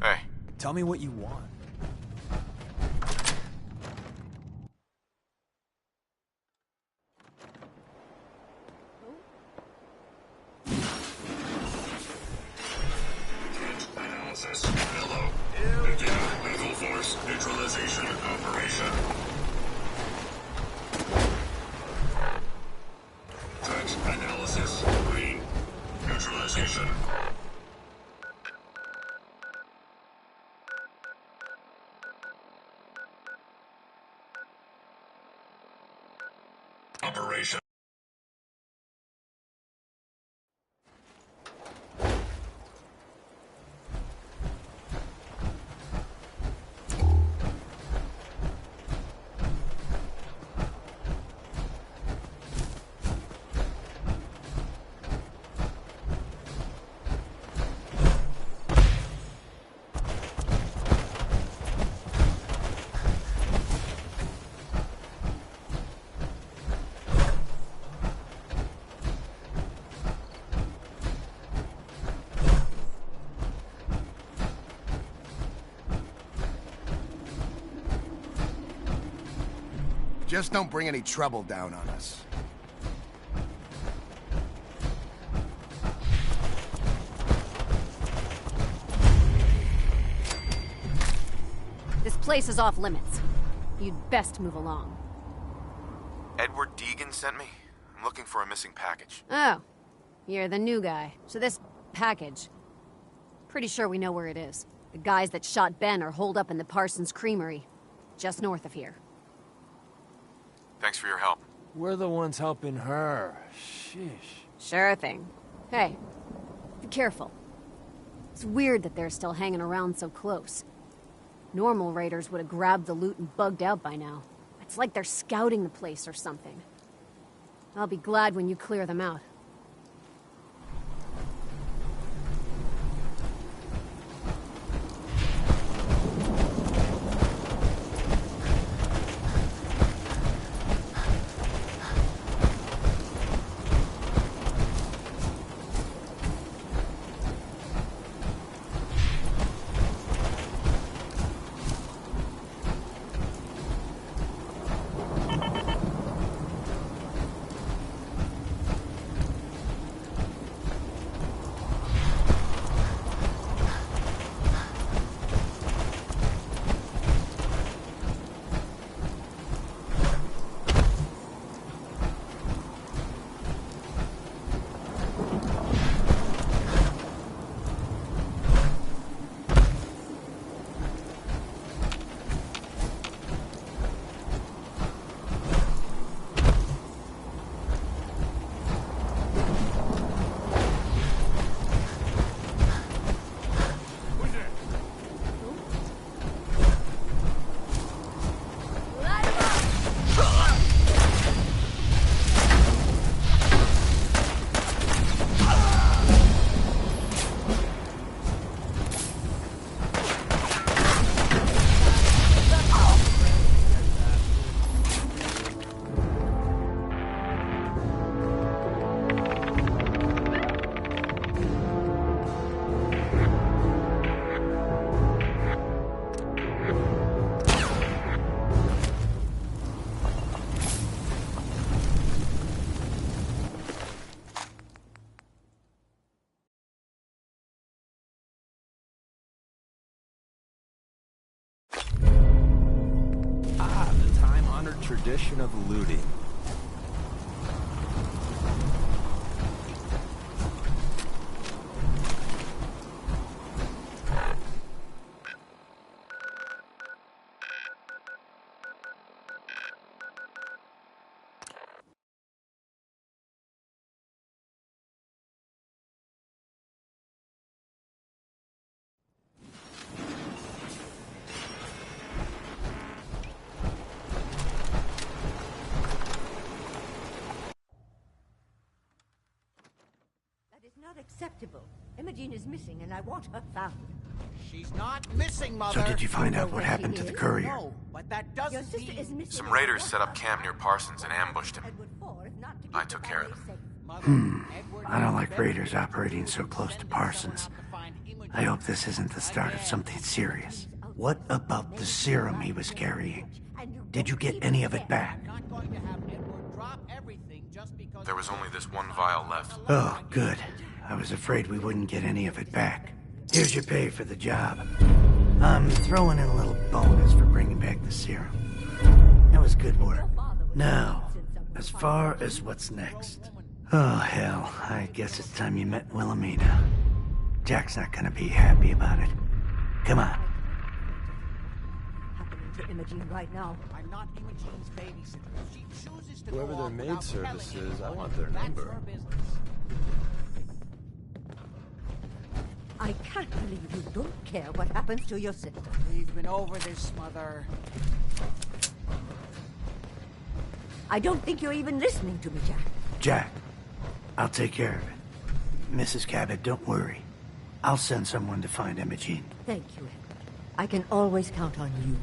Hey. Tell me what you want. Analysis. Hello. Begin lethal force neutralization operation. Threat analysis. Green. Neutralization. Operation. Just don't bring any trouble down on us. This place is off limits. You'd best move along. Edward Deegan sent me. I'm looking for a missing package. Oh, you're the new guy. So this package... Pretty sure we know where it is. The guys that shot Ben are holed up in the Parsons Creamery, just north of here. Thanks for your help. We're the ones helping her. Sheesh. Sure thing. Hey, be careful. It's weird that they're still hanging around so close. Normal raiders would have grabbed the loot and bugged out by now. It's like they're scouting the place or something. I'll be glad when you clear them out. Tradition of looting. unacceptable. Imogene is missing, and I want her found. She's not missing, Mother. So did you find out what happened to the courier? No, but that doesn't Your sister is missing. Some raiders set up camp near Parsons and ambushed him. I took care of I them. don't like raiders operating so close to Parsons. I hope this isn't the start of something serious. What about the serum he was carrying? Did you get any of it back? There was only this one vial left. Oh, good. I was afraid we wouldn't get any of it back. Here's your pay for the job. I'm throwing in a little bonus for bringing back the serum. That was good work. Now, as far as what's next. Oh, hell. I guess it's time you met Wilhelmina. Jack's not gonna be happy about it. Come on. Happening to Imogene right now. I'm not Imogene's babysitter. She chooses to Whoever go their off maid without service telling is, I anyone. want their That's number. her business. I can't believe you don't care what happens to your sister. We've been over this, Mother. I don't think you're even listening to me, Jack. Jack, I'll take care of it. Mrs. Cabot, don't worry. I'll send someone to find Imogene. Thank you, Edward. I can always count on you.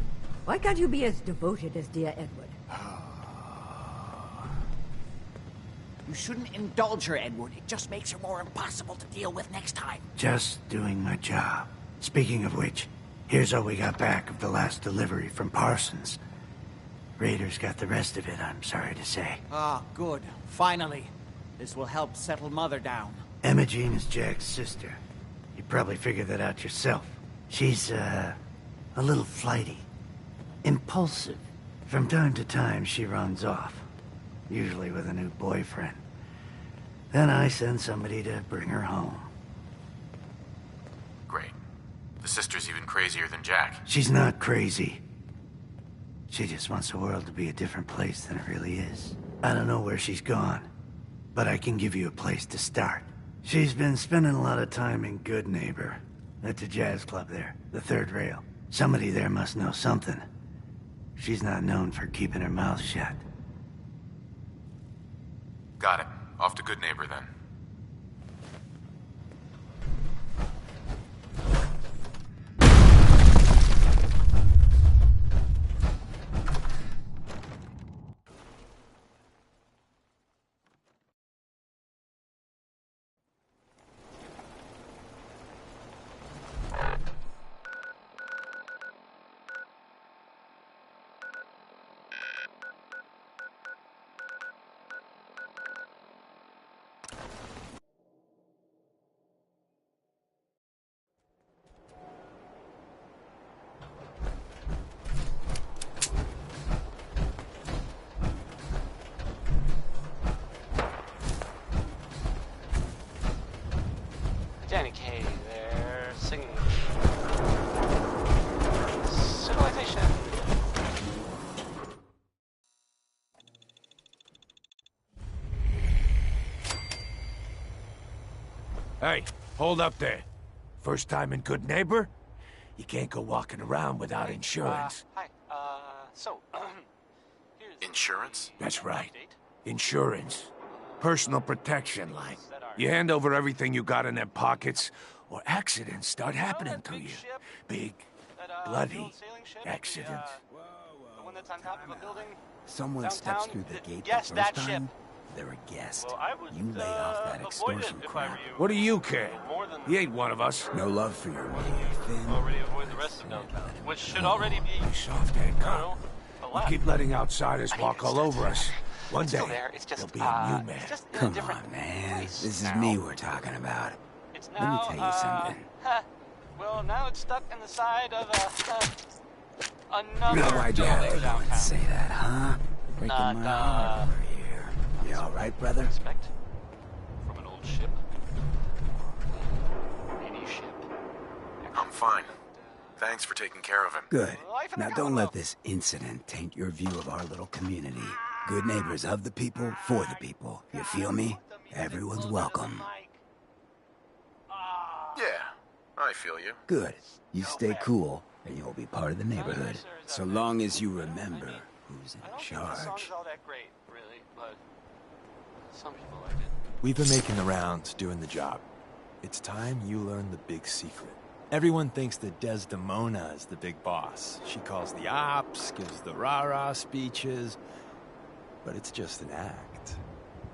Why can't you be as devoted as dear Edward? You shouldn't indulge her, Edward. It just makes her more impossible to deal with next time. Just doing my job. Speaking of which, here's all we got back of the last delivery from Parsons. Raiders got the rest of it, I'm sorry to say. Ah, good. Finally. This will help settle Mother down. Imogene is Jack's sister. You probably figured that out yourself. She's, a little flighty. Impulsive. From time to time, she runs off. Usually with a new boyfriend. Then I send somebody to bring her home. Great. The sister's even crazier than Jack. She's not crazy. She just wants the world to be a different place than it really is. I don't know where she's gone, but I can give you a place to start. She's been spending a lot of time in Good Neighbor, at the jazz club there, the third rail. Somebody there must know something. She's not known for keeping her mouth shut. Got it. Off to Good Neighbor, then. Danny Kaye there, singing Civilization. Hey, hold up there. First time in Good Neighbor? You can't go walking around without insurance. Hi, so, here's... Insurance? That's right. Insurance. Personal protection, like. You hand over everything you got in their pockets, or accidents start happening to you. Big, bloody accidents. The one that's on top of a building? Someone downtown? steps through the gate Yes, the that first ship. time, they're a guest. Well, I would, you lay off that avoid it extortion if I were crap. you. What do you care? He ain't one of us. No love for your money, Finn. Already avoid the rest of downtown, which should already be... Soft head cop. We keep letting outsiders walk all over us. One day, Still there. It's just, there'll be a new man. it's just in a Come different on, man. place This is now. me we're talking about. It's Let me now, tell you something. well, now it's stuck in the side of another Now, why'd you have to building go and downtown. say that, huh? Breaking my heart over here. You all right, brother? Respect from an old ship. Any ship. I'm fine. Thanks for taking care of him. Good. Now don't let this incident taint your view of our little community. Good neighbors of the people, for the people. You feel me? Everyone's welcome. Yeah, I feel you. Good. You stay cool, and you'll be part of the neighborhood. So long as you remember who's in The charge. song's all that great, really, but some people like it. We've been making the rounds, doing the job. It's time you learn the big secret. Everyone thinks that Desdemona is the big boss. She calls the ops, gives the rah-rah speeches, but it's just an act.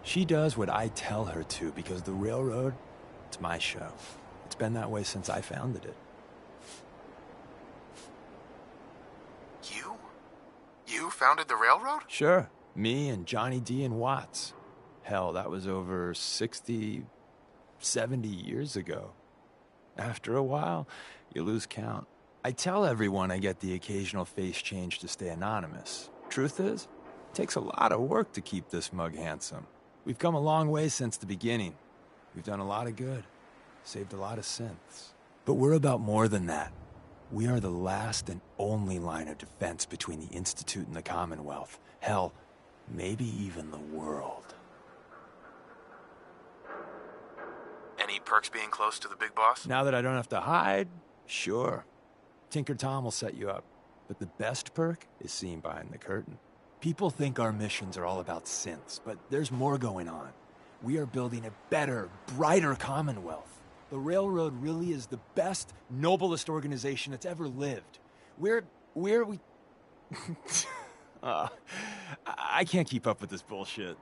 She does what I tell her to because the railroad, it's my show. It's been that way since I founded it. You founded the railroad? Sure. Me and Johnny D and Watts. Hell, that was over 60, 70 years ago. After a while, you lose count. I tell everyone I get the occasional face change to stay anonymous. Truth is, it takes a lot of work to keep this mug handsome. We've come a long way since the beginning. We've done a lot of good, saved a lot of synths. But we're about more than that. We are the last and only line of defense between the Institute and the Commonwealth. Hell, maybe even the world. Any perks being close to the big boss? Now that I don't have to hide, sure. Tinker Tom will set you up. But the best perk is seen behind the curtain. People think our missions are all about synths, but there's more going on. We are building a better, brighter Commonwealth. The Railroad really is the best, noblest organization that's ever lived. We... I can't keep up with this bullshit.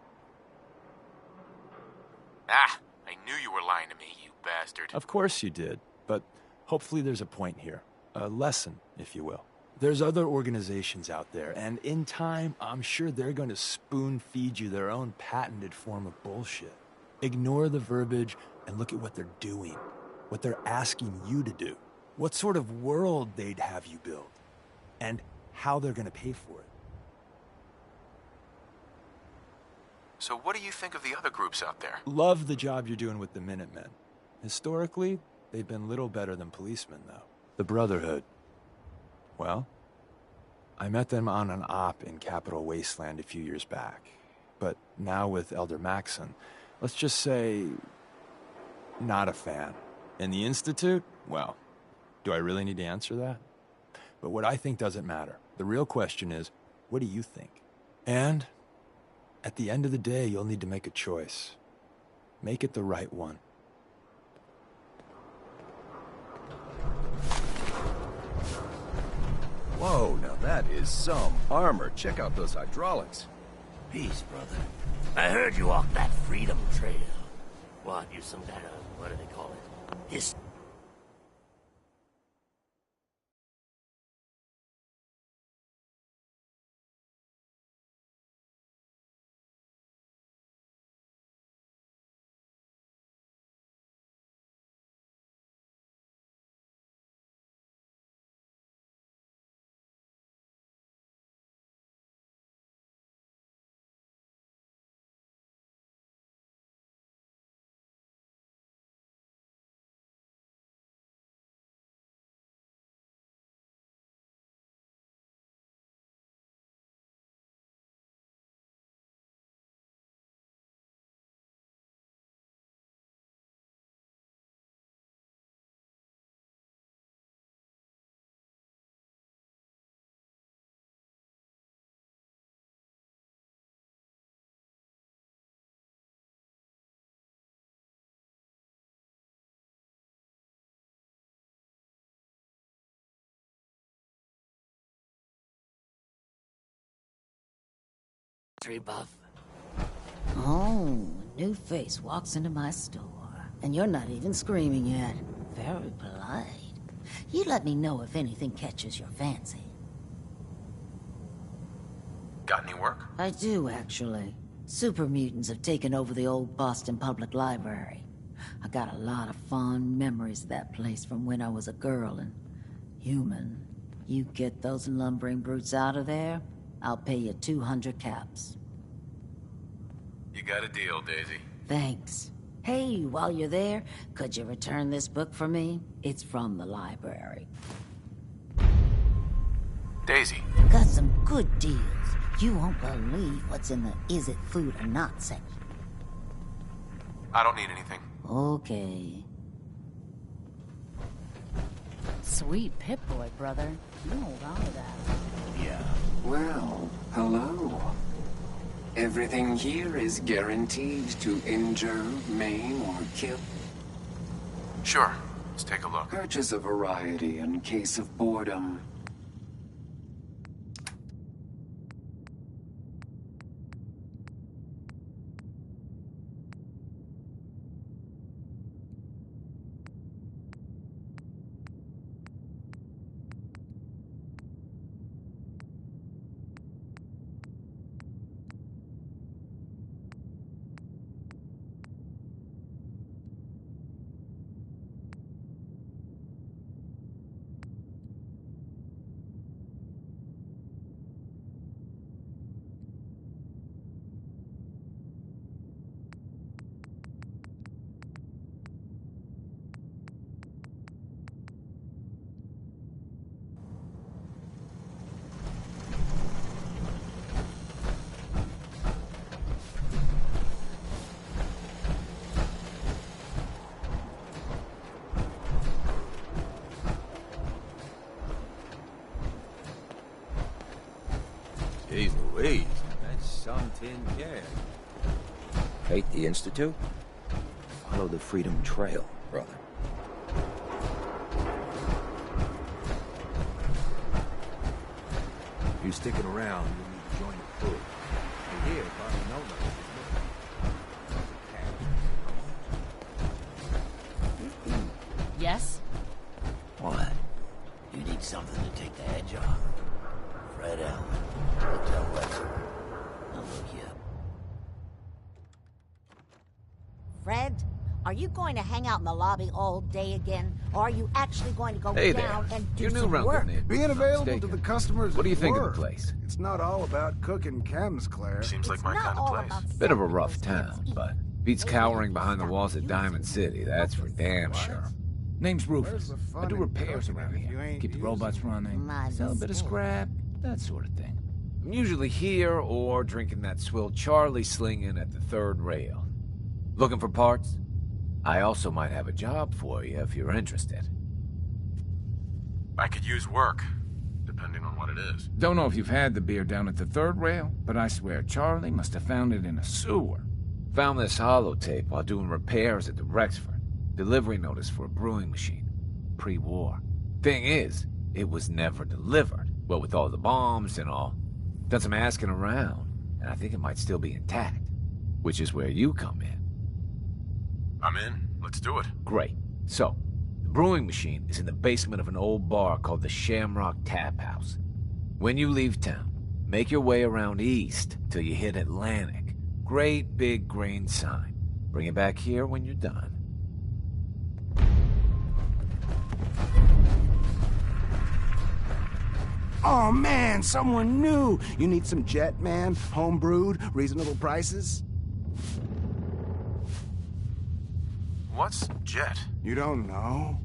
I knew you were lying to me, you bastard. Of course you did, but hopefully there's a point here. A lesson, if you will. There's other organizations out there, and in time, I'm sure they're going to spoon-feed you their own patented form of bullshit. Ignore the verbiage and look at what they're doing, what they're asking you to do, what sort of world they'd have you build, and how they're going to pay for it. So what do you think of the other groups out there? Love the job you're doing with the Minutemen. Historically, they've been little better than policemen, though. The Brotherhood. Well, I met them on an op in Capital Wasteland a few years back. But now with Elder Maxon, let's just say, not a fan. And the Institute? Well, do I really need to answer that? But what I think doesn't matter. The real question is, what do you think? And at the end of the day, you'll need to make a choice. Make it the right one. Whoa, now that is some armor. Check out those hydraulics. Peace, brother. I heard you walked that freedom trail. What, you some kind of, what do they call it? Buff. Oh, a new face walks into my store. And you're not even screaming yet. Very polite. You let me know if anything catches your fancy. Got any work? I do, actually. Super mutants have taken over the old Boston Public Library. I got a lot of fond memories of that place from when I was a girl and human. You get those lumbering brutes out of there, I'll pay you 200 caps. You got a deal, Daisy. Thanks. Hey, while you're there, could you return this book for me? It's from the library. Daisy. Got some good deals. You won't believe what's in the is it food or not section. I don't need anything. Okay. Sweet Pip-Boy, brother. You hold on to that. Yeah. Well, hello. Everything here is guaranteed to injure, maim, or kill. Sure. Let's take a look. Purchase a variety in case of boredom. Jeez Louise, that's some tin can. Hate the Institute? Follow the Freedom Trail, brother. You sticking around, you need to join the crew. You're here, probably know that. Yes? What? You need something to take the edge off? Fred Allen, Hotel Wexford. I'll look you up. Fred, are you going to hang out in the lobby all day again? Or are you actually going to go Hey down there. and do You're new some around work? here. Being available to the customers. What do you is think of the work. place? It's not all about cooking chems, Claire. Seems like my kind of place. Bit of a rough town, but beats cowering behind the walls at Diamond City, that's for damn sure. Name's Rufus. I do repairs around here. Keep the robots running, sell a bit of scrap, that sort of thing. I'm usually here or drinking that swill Charlie slinging at the third rail. Looking for parts? I also might have a job for you if you're interested. I could use work, depending on what it is. Don't know if you've had the beer down at the third rail, but I swear Charlie must have found it in a sewer. Found this holotape while doing repairs at the Rexford. Delivery notice for a brewing machine. Pre-war. Thing is, it was never delivered. Well, with all the bombs and all. Done some asking around, and I think it might still be intact. Which is where you come in. I'm in. Let's do it. Great. So, the brewing machine is in the basement of an old bar called the Shamrock Tap House. When you leave town, make your way around east till you hit Atlantic. Great big green sign. Bring it back here when you're done. Oh man, someone new. You need some Jet, man? Home-brewed, reasonable prices? What's Jet? You don't know?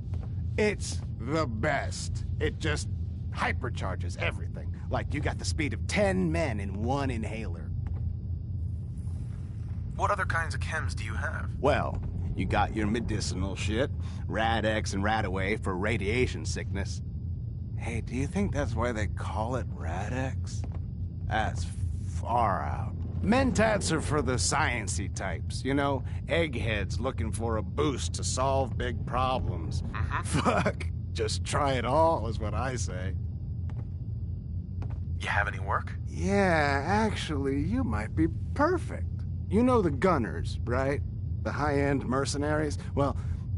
It's the best. It just hypercharges everything. Like you got the speed of 10 men in one inhaler. What other kinds of chems do you have? Well, you got your medicinal shit, Rad-X and Rad-Away for radiation sickness. Hey, do you think that's why they call it Rad-X? That's far out. Mentats are for the science-y types, you know? Eggheads looking for a boost to solve big problems. Fuck, just try it all is what I say. You have any work? Yeah, actually, you might be perfect. You know the Gunners, right? The high-end mercenaries? Well,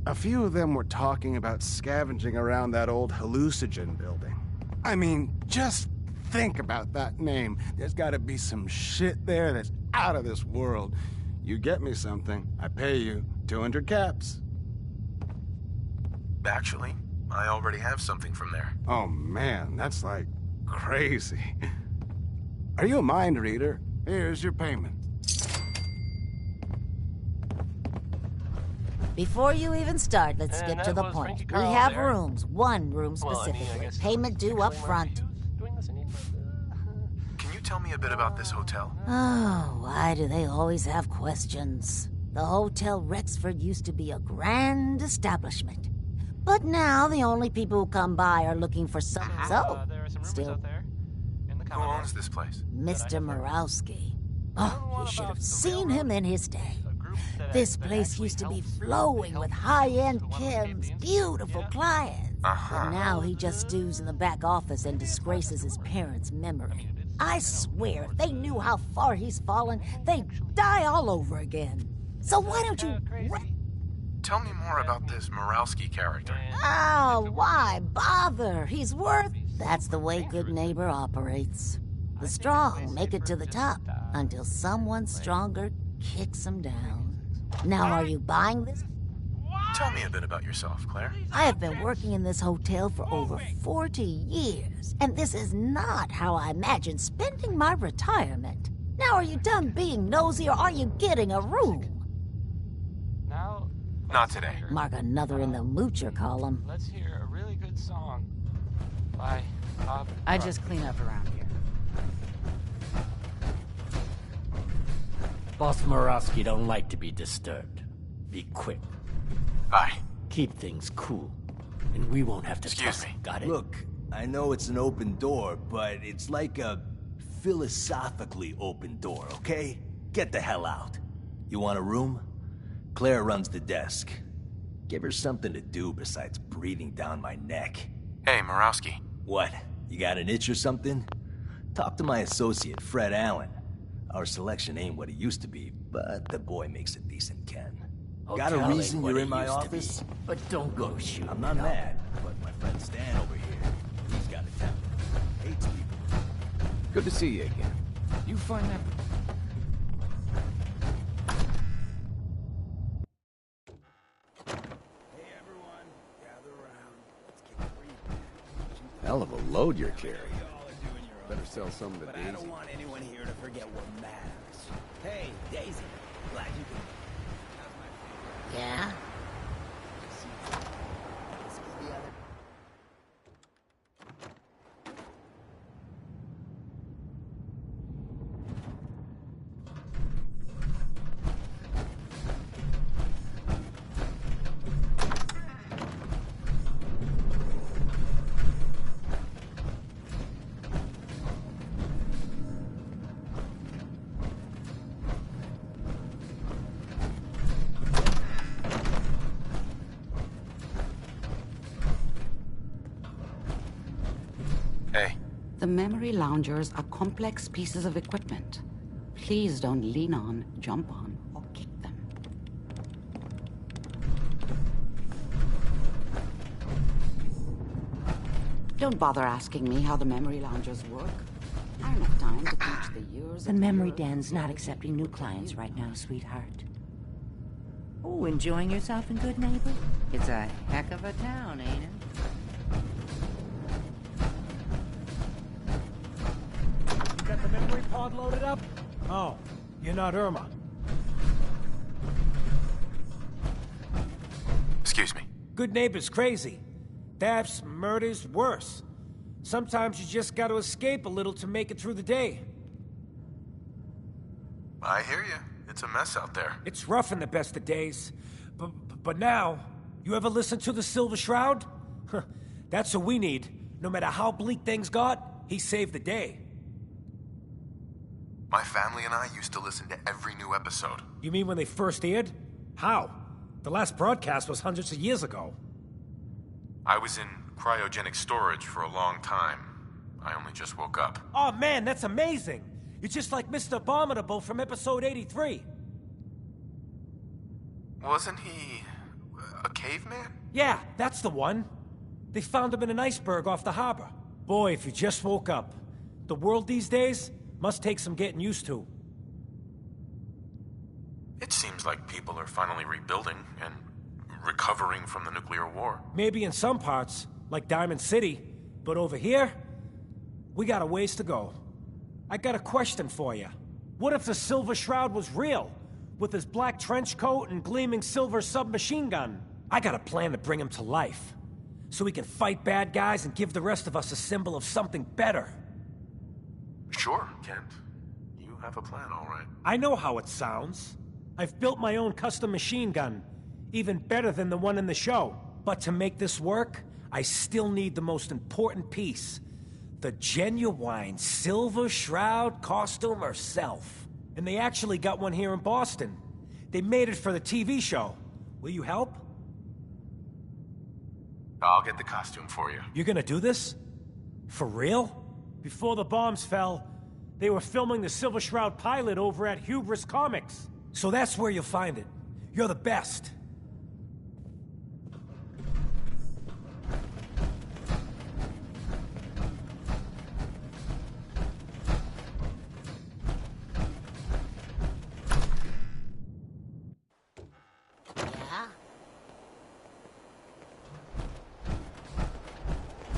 a few of them were talking about scavenging around that old hallucinogen building. I mean, just think about that name. There's gotta be some shit there that's out of this world. You get me something, I pay you 200 caps. Actually, I already have something from there. Oh man, that's like crazy. Are you a mind reader? Here's your payment. Before you even start, let's skip to the point. We have rooms, one room specifically. Payment due up front. Can you tell me a bit about this hotel? Oh, why do they always have questions? The Hotel Rexford used to be a grand establishment. But now the only people who come by are looking for some... So, still... Who owns this place? Mr. Morowski. Oh, you should have seen him in his day. This place used to be flowing with high-end chems, beautiful clients. But now he just stews in the back office and disgraces his parents' memory. I swear, if they knew how far he's fallen, they'd die all over again. So why don't you... Tell me more about this Moralski character. Oh, why bother? He's worth... That's the way Good Neighbor operates. The strong make it to the top until someone stronger kicks them down. Now, are you buying this? Tell me a bit about yourself, Claire. I have been working in this hotel for over 40 years, and this is not how I imagined spending my retirement. Now, are you done being nosy, or are you getting a room? Not today. Mark another in the moocher column. Let's hear a really good song by Bob. I just clean up around here. Boss Morowski don't like to be disturbed. Be quick. Aye. Keep things cool, and we won't have to Excuse me. Got it? Look, I know it's an open door, but it's like a philosophically open door, okay? Get the hell out. You want a room? Claire runs the desk. Give her something to do besides breathing down my neck. Hey, Morowski. What? You got an itch or something? Talk to my associate, Fred Allen. Our selection ain't what it used to be, but the boy makes a decent Ken. Got a reason you're in my office? But don't go shooting. I'm not mad, but my friend Stan over here, he's got a temper. Hates people. Good to see you again. You find that... Hell of a load you're carrying. Better sell some of the But I don't want anyone here to forget what matters. Hey, Daisy, glad you could... Yeah? The memory loungers are complex pieces of equipment. Please don't lean on, jump on, or kick them. Don't bother asking me how the memory loungers work. I don't have time to teach the years. The memory den's not accepting new clients right now, sweetheart. Oh, enjoying yourself in Good Neighbor? It's a heck of a town, ain't it? Got the memory pod loaded up? Oh, you're not Irma. Excuse me. Good Neighbor's crazy. Thefts, murders, worse. Sometimes you just gotta escape a little to make it through the day. I hear you. It's a mess out there. It's rough in the best of days. But now, you ever listen to the Silver Shroud? That's what we need. No matter how bleak things got, he saved the day. My family and I used to listen to every new episode. You mean when they first aired? How? The last broadcast was hundreds of years ago. I was in cryogenic storage for a long time. I only just woke up. Oh man, that's amazing! You're just like Mr. Abominable from episode 83. Wasn't he a caveman? Yeah, that's the one. They found him in an iceberg off the harbor. Boy, if you just woke up. The world these days must take some getting used to. It seems like people are finally rebuilding and recovering from the nuclear war. Maybe in some parts, like Diamond City, but over here, we got a ways to go. I got a question for you. What if the Silver Shroud was real, with his black trench coat and gleaming silver submachine gun? I got a plan to bring him to life, so he can fight bad guys and give the rest of us a symbol of something better. Sure, Kent. You have a plan, all right. I know how it sounds. I've built my own custom machine gun, even better than the one in the show. But to make this work, I still need the most important piece. The genuine Silver Shroud costume herself. And they actually got one here in Boston. They made it for the TV show. Will you help? I'll get the costume for you. You're gonna do this? For real? Before the bombs fell, they were filming the Silver Shroud pilot over at Hubris Comics. So that's where you'll find it. You're the best.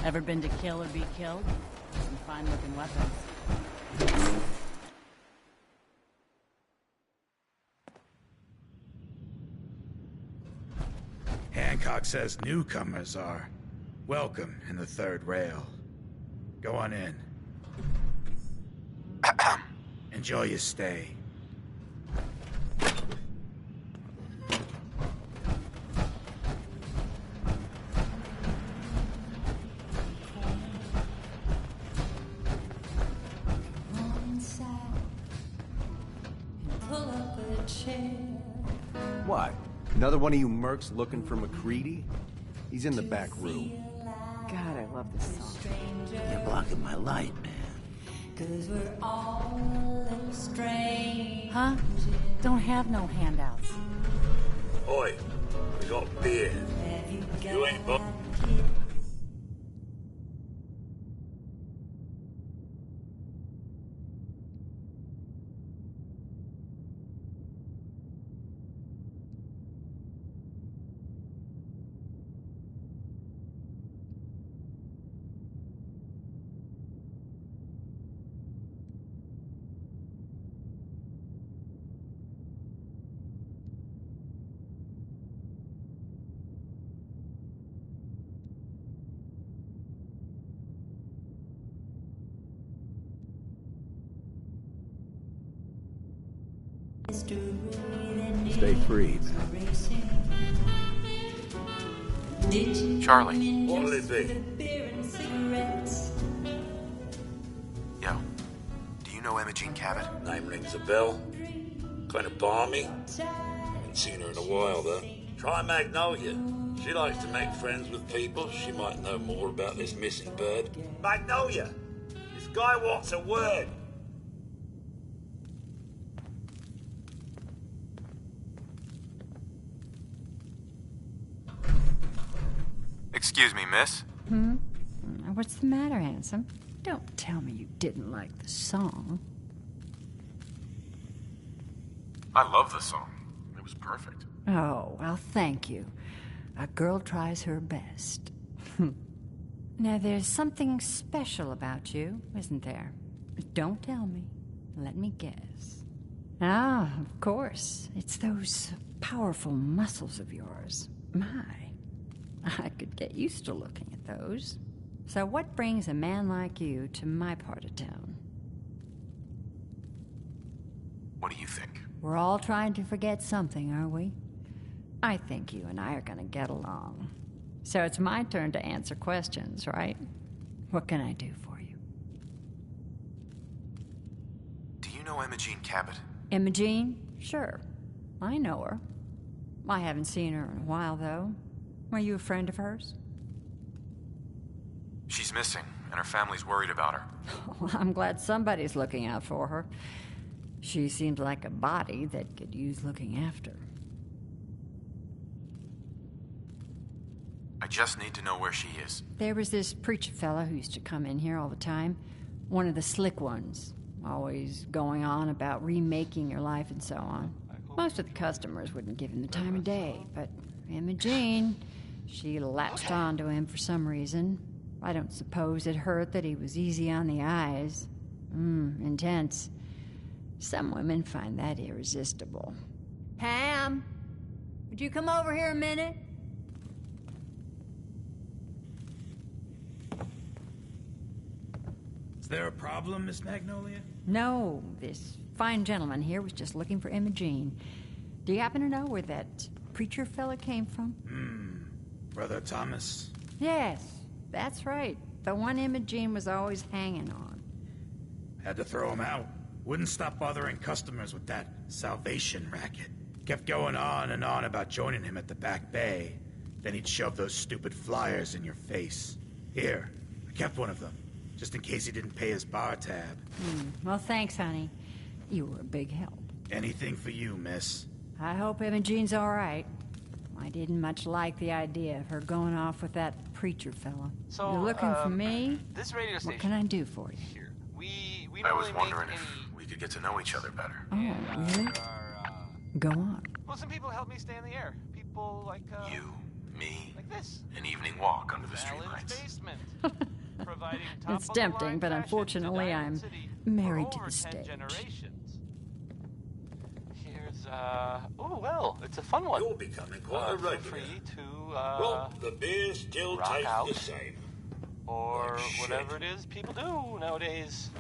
Ever been to kill or be killed? Some fine-looking weapons. Hancock says newcomers are welcome in the third rail. Go on in. Enjoy your stay. What? Another one of you mercs looking for McCready? He's in the back room. God, I love this song. You're blocking my light, man. Huh? Don't have no handouts. Oi, we got beer. You ain't bu- Stay free, man. Charlie. What'll it be? Yo, do you know Imogene Cabot? Name rings a bell. Kind of balmy. Haven't seen her in a while, though. Try Magnolia. She likes to make friends with people. She might know more about this missing bird. Magnolia! This guy wants a word. Excuse me, miss. What's the matter, handsome? Don't tell me you didn't like the song. I love the song. It was perfect. Oh, well, thank you. A girl tries her best. Now, there's something special about you, isn't there? Don't tell me. Let me guess. Ah, of course. It's those powerful muscles of yours. My, I could get used to looking at those. So what brings a man like you to my part of town? What do you think? We're all trying to forget something, are we? I think you and I are gonna get along. So it's my turn to answer questions, right? What can I do for you? Do you know Imogene Cabot? Imogene? Sure. I know her. I haven't seen her in a while, though. Are you a friend of hers? She's missing, and her family's worried about her. Well, I'm glad somebody's looking out for her. She seems like a body that could use looking after. I just need to know where she is. There was this preacher fella who used to come in here all the time. One of the slick ones. Always going on about remaking your life and so on. Most of the customers wouldn't give him the time of day, but Imogene, she latched onto him for some reason. I don't suppose it hurt that he was easy on the eyes. Intense. Some women find that irresistible. Pam, would you come over here a minute? Is there a problem, Miss Magnolia? No, this fine gentleman here was just looking for Imogene. Do you happen to know where that preacher fella came from? Brother Thomas? Yes, that's right. The one Imogene was always hanging on. Had to throw him out. Wouldn't stop bothering customers with that salvation racket. Kept going on and on about joining him at the back bay. Then he'd shove those stupid flyers in your face. Here, I kept one of them, just in case he didn't pay his bar tab. Well, thanks, honey. You were a big help. Anything for you, miss. I hope Imogene's all right. I didn't much like the idea of her going off with that preacher fella. So, You're looking for me? This radio station. What can I do for you? Here. We I don't was really wondering make if we could get to know each other better. Oh, really? Go on. Well, some people help me stay in the air. People like, You, me, like this. an evening walk under the streetlights. Basement. Providing It's tempting, but unfortunately I'm married to the stage. Here's, oh, well, it's a fun one. You're becoming quite a Feel regular. free to, Well, the beer still rock tastes out. the same. Or Like shit. whatever it is people do nowadays.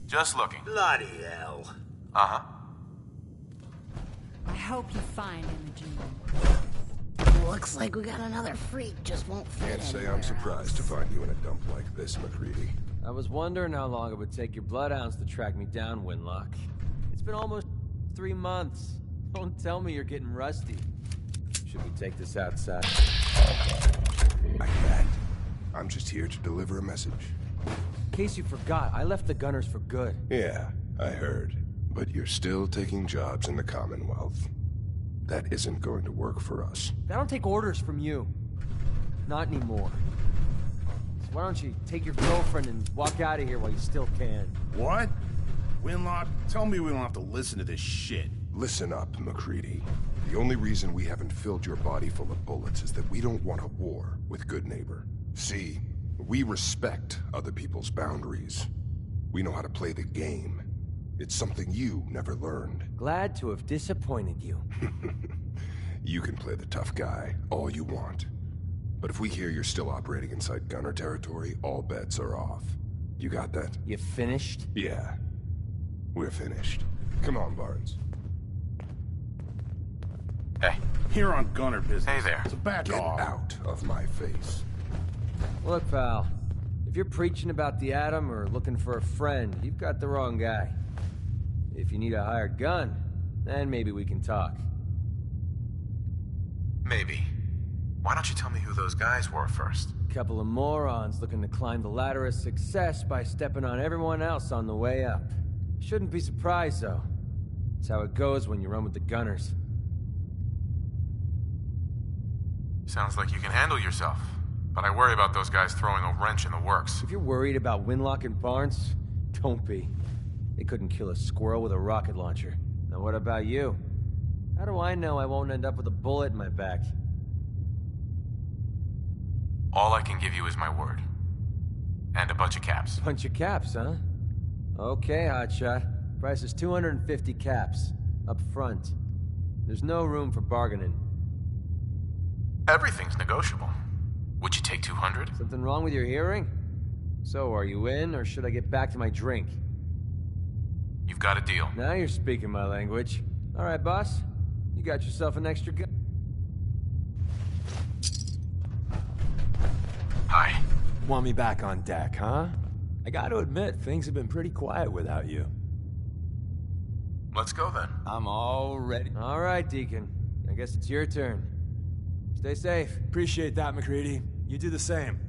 Just looking. Bloody hell. Uh-huh. I hope you find Imogene. Looks like we got another freak, just won't fit Can't say anywhere I'm surprised to find you in a dump like this, McCready. I was wondering how long it would take your bloodhounds to track me down, Winlock. It's been almost 3 months. Don't tell me you're getting rusty. Should we take this outside? I can't. I'm just here to deliver a message. In case you forgot, I left the Gunners for good. Yeah, I heard. But you're still taking jobs in the Commonwealth. That isn't going to work for us. I don't take orders from you. Not anymore. So why don't you take your girlfriend and walk out of here while you still can? What? Winlock, tell me we don't have to listen to this shit. Listen up, McCready. The only reason we haven't filled your body full of bullets is that we don't want a war with Good Neighbor. See, we respect other people's boundaries. We know how to play the game. It's something you never learned. Glad to have disappointed you. You can play the tough guy all you want. But if we hear you're still operating inside Gunner territory, all bets are off. You got that? You finished? Yeah. We're finished. Come on, Barnes. Hey. Here on Gunner business. Hey there. So back Get off. out of my face. Look, pal. If you're preaching about the atom or looking for a friend, you've got the wrong guy. If you need a hired gun, then maybe we can talk. Maybe. Why don't you tell me who those guys were first? Couple of morons looking to climb the ladder of success by stepping on everyone else on the way up. Shouldn't be surprised, though. It's how it goes when you run with the Gunners. Sounds like you can handle yourself. But I worry about those guys throwing a wrench in the works. If you're worried about Winlock and Barnes, don't be. They couldn't kill a squirrel with a rocket launcher. Now what about you? How do I know I won't end up with a bullet in my back? All I can give you is my word. And a bunch of caps. Bunch of caps, huh? Okay, hotshot. Price is 250 caps. Up front. There's no room for bargaining. Everything's negotiable. Would you take 200? Something wrong with your hearing? So, are you in, or should I get back to my drink? You've got a deal. Now you're speaking my language. All right, boss. You got yourself an extra gun. Hi. Want me back on deck, huh? I gotta admit, things have been pretty quiet without you. Let's go then. I'm all ready. All right, Deacon. I guess it's your turn. Stay safe. Appreciate that, McCready. You do the same.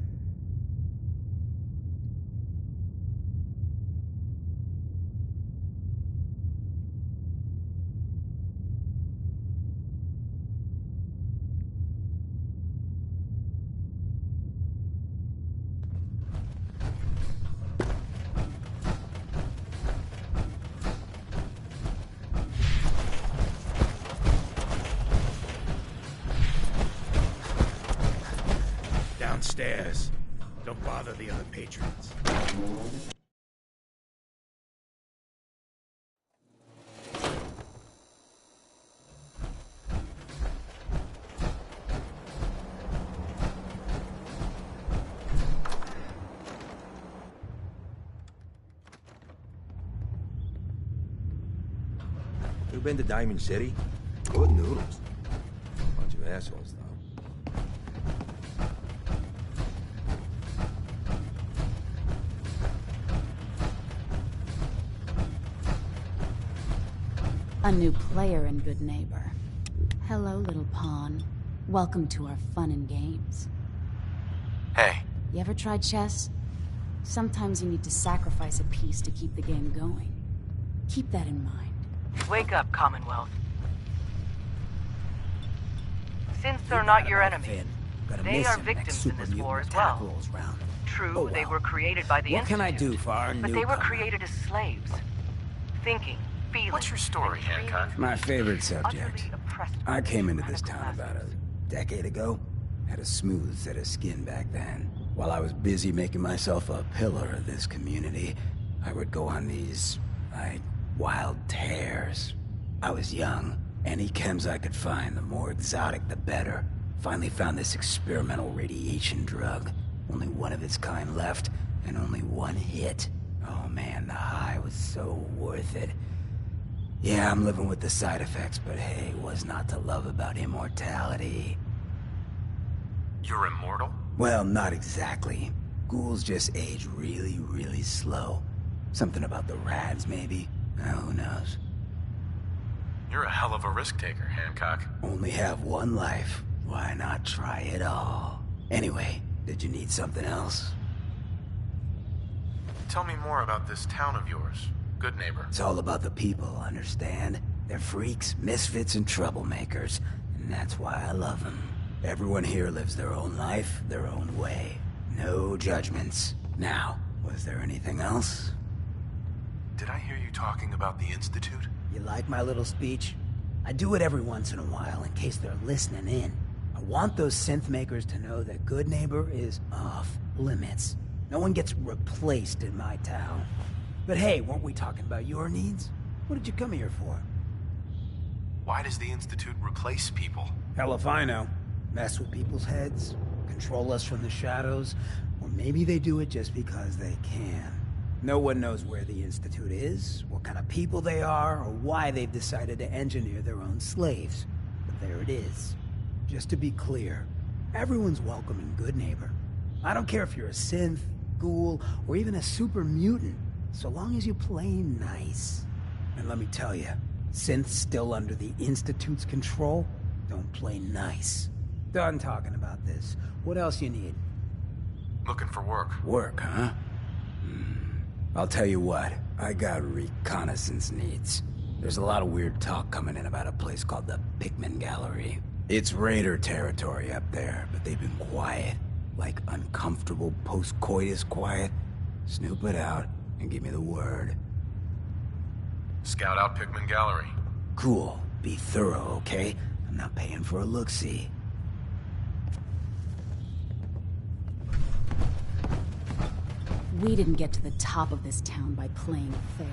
downstairs. Don't bother the other patrons. You been to Diamond City? Good noodles. Bunch of assholes, though. A new player and good neighbor. Hello, little pawn. Welcome to our fun and games. Hey. You ever tried chess? Sometimes you need to sacrifice a piece to keep the game going. Keep that in mind. Wake up, Commonwealth. Since they're not your enemy, they are victims in this war as well. True, they were created by the What can I Institute, do for our but they were newcomer? created as slaves. Thinking, feeling... What's your story, Hancock? My favorite subject. I came into this town about a decade ago. Had a smooth set of skin back then. While I was busy making myself a pillar of this community, I would go on these, wild tears. I was young. Any chems I could find, the more exotic the better. Finally found this experimental radiation drug. Only one of its kind left, and only one hit. Oh man, the high was so worth it. Yeah, I'm living with the side effects, but hey, what's not to love about immortality? You're immortal? Well, not exactly. Ghouls just age really, really slow. Something about the rads, maybe. Who knows? You're a hell of a risk taker, Hancock. Only have one life. Why not try it all? Anyway, did you need something else? Tell me more about this town of yours, Good Neighbor. It's all about the people, understand? They're freaks, misfits, and troublemakers. And that's why I love them. Everyone here lives their own life, their own way. No judgments. Now, was there anything else? Did I hear you talking about the Institute? You like my little speech? I do it every once in a while in case they're listening in. I want those synth makers to know that Good Neighbor is off limits. No one gets replaced in my town. But hey, weren't we talking about your needs? What did you come here for? Why does the Institute replace people? Hell if I know. Mess with people's heads, control us from the shadows, or maybe they do it just because they can. No one knows where the Institute is, what kind of people they are, or why they've decided to engineer their own slaves. But there it is. Just to be clear, everyone's welcome in Good Neighbor. I don't care if you're a synth, ghoul, or even a super mutant, so long as you play nice. And let me tell you, synths still under the Institute's control don't play nice. Done talking about this. What else you need? Looking for work. Work, huh? I'll tell you what, I got reconnaissance needs. There's a lot of weird talk coming in about a place called the Pikmin Gallery. It's raider territory up there, but they've been quiet. Like uncomfortable post-coitus quiet. Snoop it out and give me the word. Scout out Pikmin Gallery. Cool. Be thorough, okay? I'm not paying for a look-see. We didn't get to the top of this town by playing fair.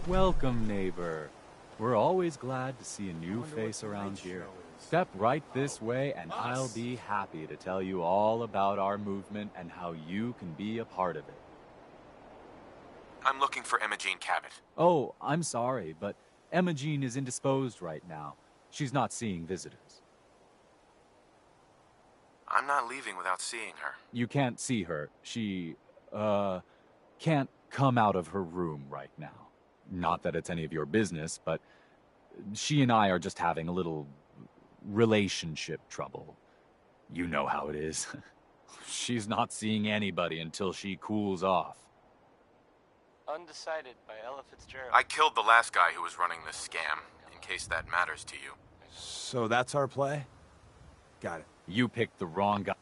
Welcome, neighbor. We're always glad to see a new face around here. Step right this way and I'll be happy to tell you all about our movement and how you can be a part of it. I'm looking for Emma Jean Cabot. Oh, I'm sorry, but Emma Jean is indisposed right now. She's not seeing visitors. I'm not leaving without seeing her. You can't see her. She, can't come out of her room right now. Not that it's any of your business, but she and I are just having a little relationship trouble. You know how it is. She's not seeing anybody until she cools off. Undecided by Ella Fitzgerald. I killed the last guy who was running this scam, in case that matters to you. So that's our play? Got it. You picked the wrong guy.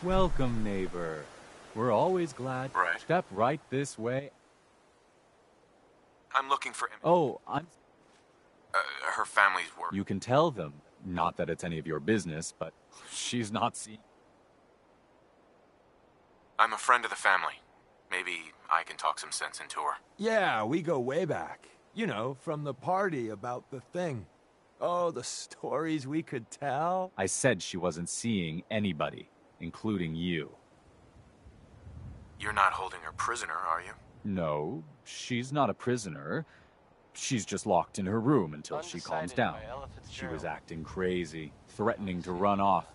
Welcome, neighbor. We're always glad. Right. Step right this way. I'm looking for... Oh, I'm... her family's work. You can tell them. Not that it's any of your business, but she's not seeing... I'm a friend of the family. Maybe I can talk some sense into her. Yeah, we go way back. You know, from the party about the thing. Oh, the stories we could tell. I said she wasn't seeing anybody, including you. You're not holding her prisoner, are you? No, she's not a prisoner. She's just locked in her room until she calms down. She was acting crazy, threatening to run off.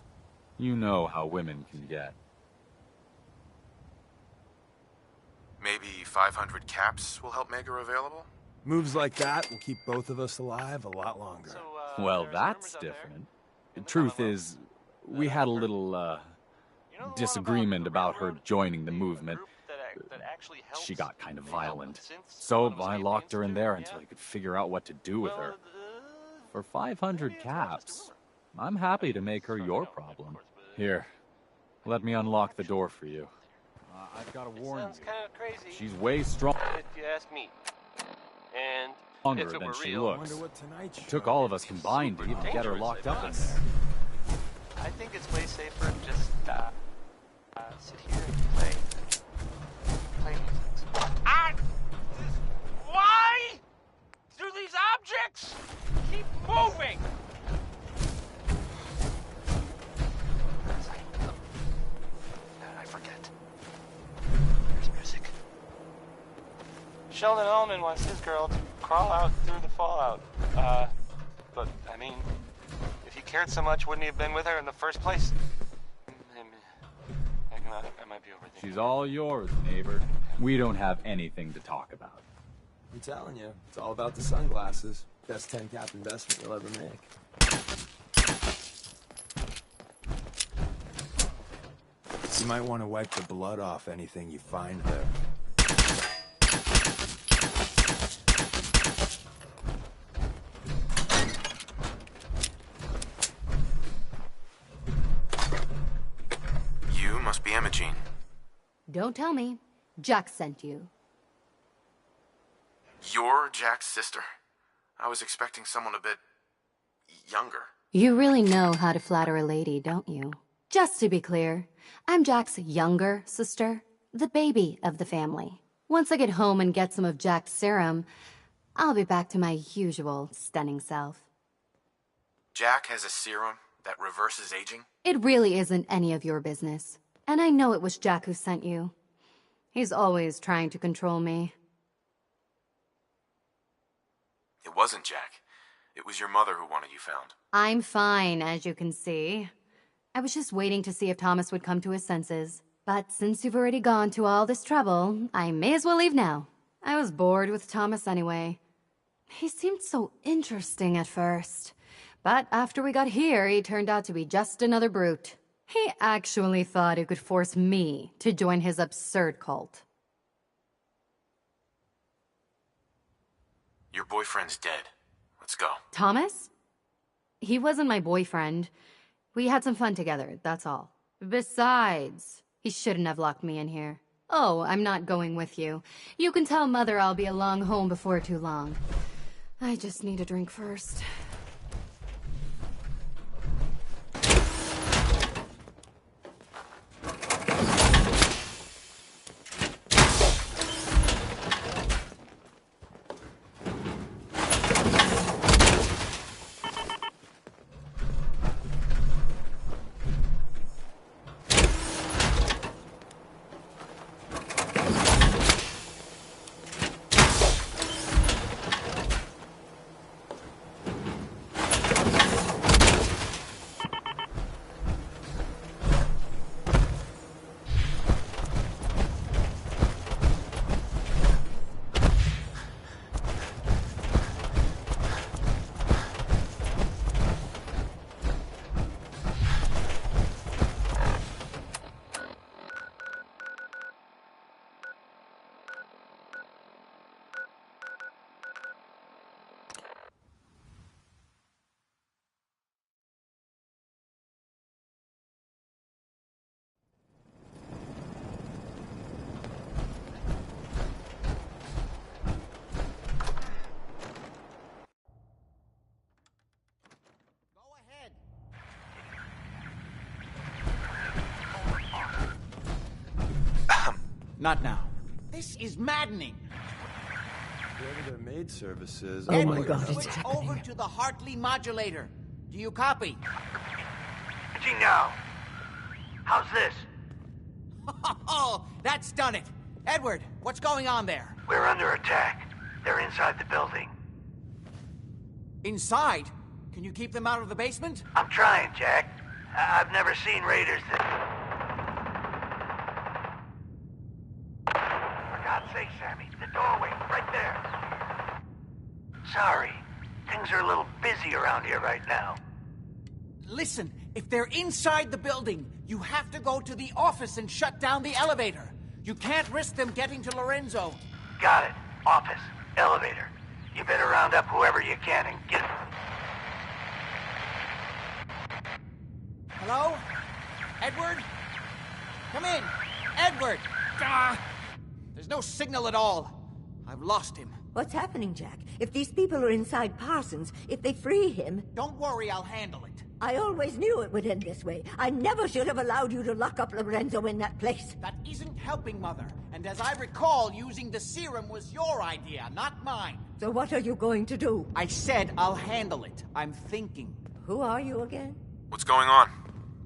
You know how women can get. Maybe 500 caps will help make her available? Moves like that will keep both of us alive a lot longer. Well, that's different. The truth is, we had a little, disagreement about her joining the movement. She got kind of violent. So I locked her in there until I could figure out what to do with her. For 500 caps, I'm happy to make her your problem. Here, let me unlock the door for you. I've got to warn you. She's way strong. If you ask me. And Stronger if it than were she real, looks. It took all of us combined to even get her locked up in there. I think it's way safer to just sit here and play music. Why do these objects keep moving? I forget. There's music. Sheldon Ullman wants his girl to crawl out through the fallout. But, I mean, if he cared so much, wouldn't he have been with her in the first place? I might be overthinking. She's all yours, neighbor. We don't have anything to talk about. I'm telling you, it's all about the sunglasses. Best 10-cap investment you'll ever make. You might want to wipe the blood off anything you find there. You must be Imogene. Don't tell me. Jack sent you. You're Jack's sister? I was expecting someone a bit... younger. You really know how to flatter a lady, don't you? Just to be clear, I'm Jack's younger sister, the baby of the family. Once I get home and get some of Jack's serum, I'll be back to my usual stunning self. Jack has a serum that reverses aging? It really isn't any of your business. And I know it was Jack who sent you. He's always trying to control me. It wasn't Jack. It was your mother who wanted you found. I'm fine, as you can see. I was just waiting to see if Thomas would come to his senses. But since you've already gone to all this trouble, I may as well leave now. I was bored with Thomas anyway. He seemed so interesting at first. But after we got here, he turned out to be just another brute. He actually thought he could force me to join his absurd cult. Your boyfriend's dead. Let's go. Thomas? He wasn't my boyfriend. We had some fun together, that's all. Besides, he shouldn't have locked me in here. Oh, I'm not going with you. You can tell Mother I'll be along home before too long. I just need a drink first. not now. This is maddening. Go to their maid services. Oh my God, it's Switch happening. over to the Hartley modulator. Do you copy? Switching now. How's this? Oh, that's done it. Edward, what's going on there? We're under attack. They're inside the building. Inside? Can you keep them out of the basement? I'm trying, Jack. I've never seen raiders that... For God's sake, Sammy, the doorway, right there. Sorry. Things are a little busy around here right now. Listen, if they're inside the building, you have to go to the office and shut down the elevator. You can't risk them getting to Lorenzo. Got it. Office. Elevator. You better round up whoever you can and get... Hello? Edward? Come in. Edward! Ah! There's no signal at all. I've lost him. What's happening, Jack? If these people are inside Parsons, if they free him... Don't worry, I'll handle it. I always knew it would end this way. I never should have allowed you to lock up Lorenzo in that place. That isn't helping, Mother. And as I recall, using the serum was your idea, not mine. So what are you going to do? I said I'll handle it. I'm thinking. Who are you again? What's going on?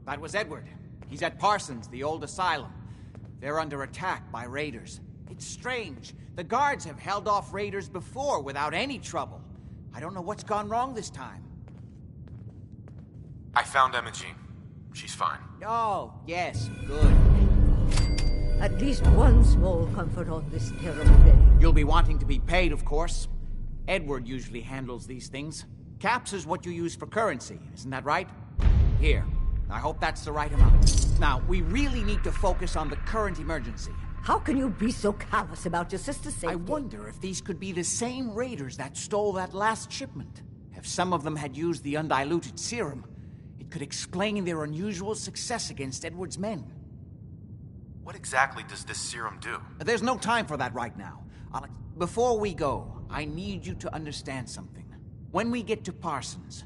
That was Edward. He's at Parsons, the old asylum. They're under attack by raiders. It's strange. The guards have held off raiders before without any trouble. I don't know what's gone wrong this time. I found Imogene. She's fine. Oh, yes, good. At least one small comfort on this terrible day. You'll be wanting to be paid, of course. Edward usually handles these things. Caps is what you use for currency, isn't that right? Here. I hope that's the right amount. Now, we really need to focus on the current emergency. How can you be so callous about your sister's safety? I wonder if these could be the same raiders that stole that last shipment. If some of them had used the undiluted serum, it could explain their unusual success against Edward's men. What exactly does this serum do? There's no time for that right now. Before we go, I need you to understand something. When we get to Parsons,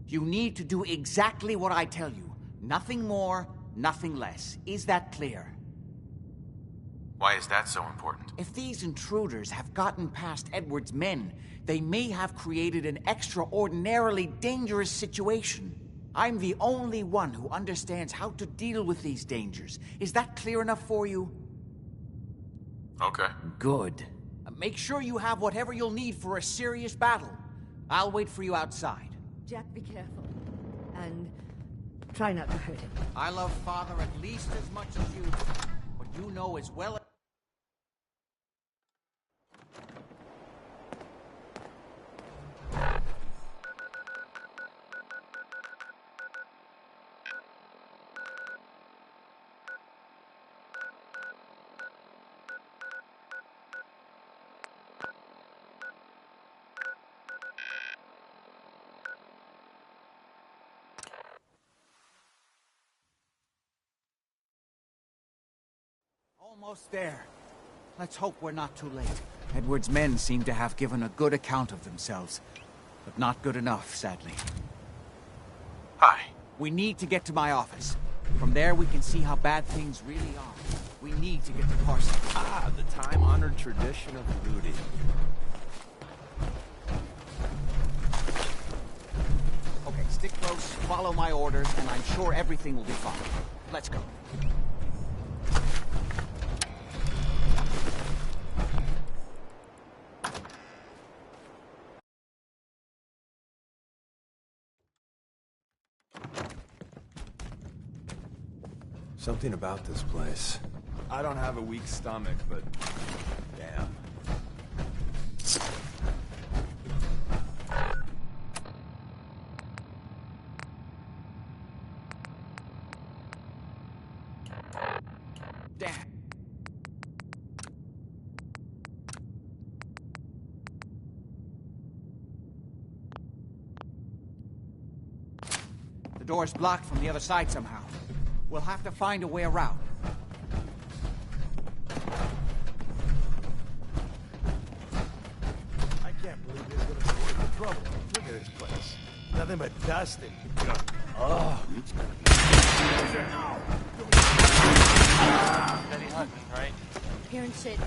you need to do exactly what I tell you. Nothing more, nothing less. Is that clear? Why is that so important? If these intruders have gotten past Edward's men, they may have created an extraordinarily dangerous situation. I'm the only one who understands how to deal with these dangers. Is that clear enough for you? Okay. Good. Make sure you have whatever you'll need for a serious battle. I'll wait for you outside. Jack, be careful. And try not to hurt him. I love Father at least as much as you do. But you know as well as... Almost there. Let's hope we're not too late. Edward's men seem to have given a good account of themselves. But not good enough, sadly. Hi. We need to get to my office. From there we can see how bad things really are. We need to get to Parsons. Ah, the time-honored tradition of looting. Okay, stick close, follow my orders, and I'm sure everything will be fine. Let's go. Something about this place. I don't have a weak stomach, but damn. Damn. The door's blocked from the other side somehow. We'll have to find a way around. I can't believe this is gonna be worth the trouble. Look at this place. Nothing but dust and gunk. Oh, it's gonna be... Steady hunting, right? here and shit.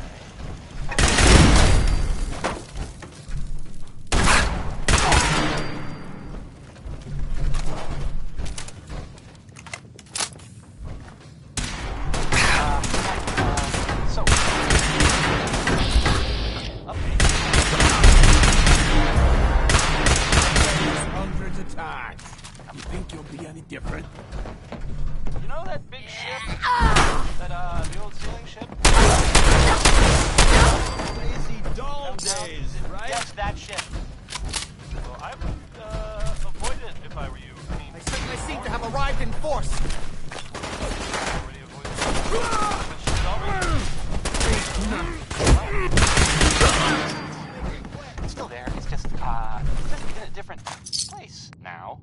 Hundreds of times. You think you'll be any different? You know that big ship? The old sailing ship? Lazy doll days, right? Yes, that ship. Well, I would avoid it if I were you. I mean, I certainly seem to have arrived in force. already avoided it. But she's already... It's still there. It's just in a different place now.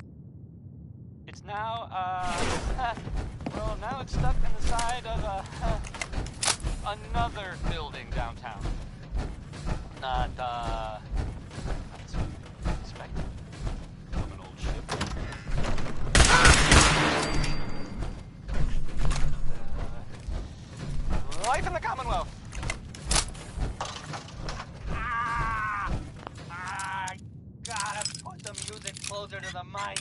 It's now, well, now it's stuck in the side of another building downtown. Not expected from an old ship. Life in the Commonwealth. I gotta put the music closer to the mic.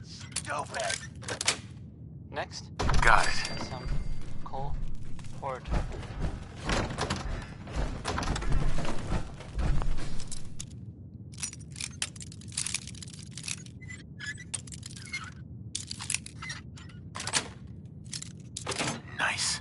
Stupid! Next. Got it. Some coal porter. Nice.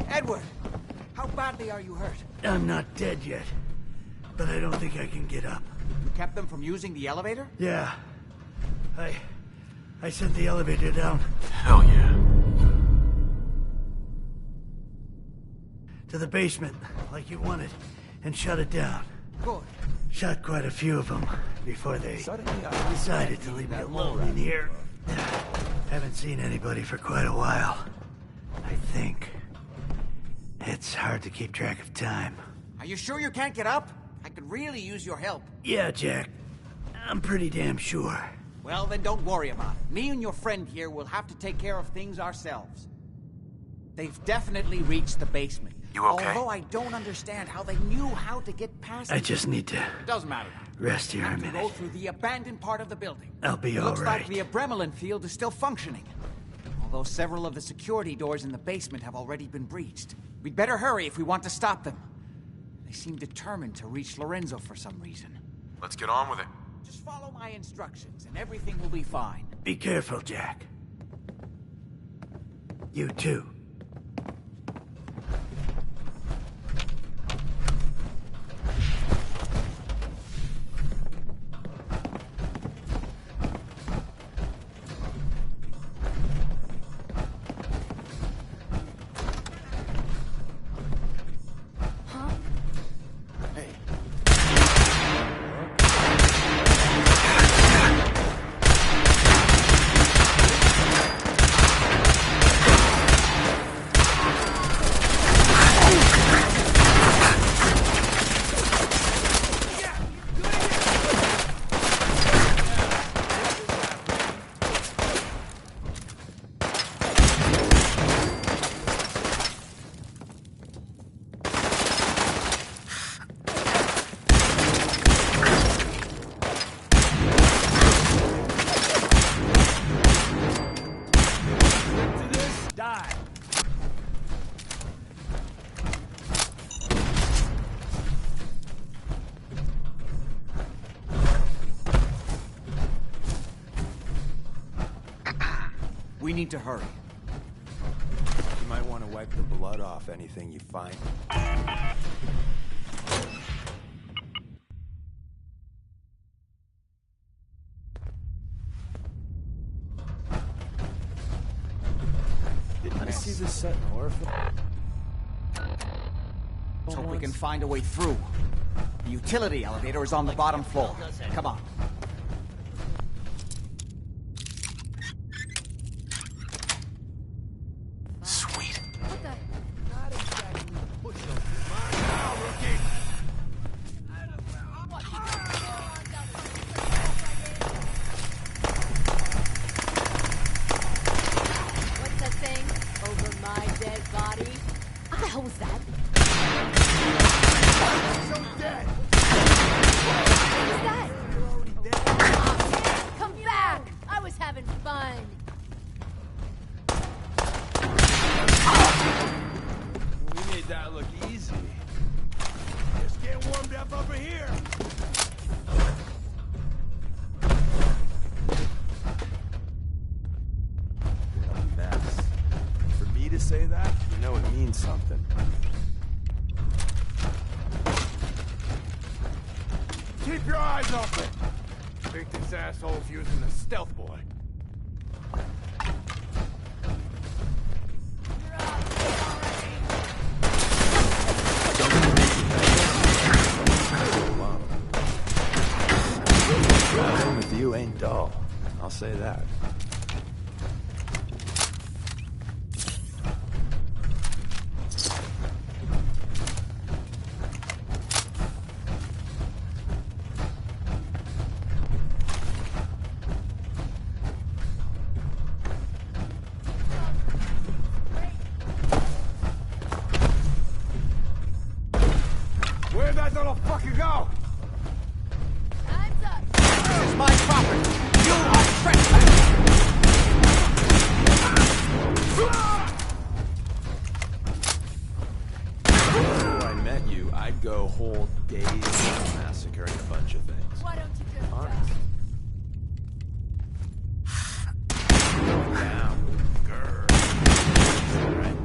Edward, how badly are you hurt? I'm not dead yet, but I don't think I can get up. You kept them from using the elevator? Yeah. I sent the elevator down. Hell yeah. To the basement, like you wanted, and shut it down. Good. Shot quite a few of them before they decided to leave me alone in here. Haven't seen anybody for quite a while. I think. It's hard to keep track of time. Are you sure you can't get up? I could really use your help. Yeah, Jack. I'm pretty damn sure. Well, then don't worry about it. Me and your friend here will have to take care of things ourselves. They've definitely reached the basement. You okay? Although I don't understand how they knew how to get past I it. just need to Doesn't matter. rest here a Have to minute. go through the abandoned part of the building. I'll be all Looks right. like the Abremlin field is still functioning. Although several of the security doors in the basement have already been breached. We'd better hurry if we want to stop them. They seem determined to reach Lorenzo for some reason. Let's get on with it. Just follow my instructions and everything will be fine. Be careful, Jack. You too. We need to hurry. You might want to wipe the blood off anything you find. Didn't I see this set in horror film? Let's hope we can find a way through. The utility elevator is on the bottom floor. Come on. Sweet. What the? Not exactly push-up. Come on now, rookie. What's that thing over my dead body? What the hell was that? So dead. What was that? Come back! I was having fun. We made that look easy. Just get warmed up over here. What a mess. For me to say that, you know it means something. Keep your eyes open. I think this asshole's using the stealth boy. Traveling with you ain't dull. I'll say that. Where'd that little fucker go? Time's up. This is my property. You are trespassing. Before I met you, I'd go whole days massacring a bunch of things. Why don't you just Honest. Going down. Grr. Right.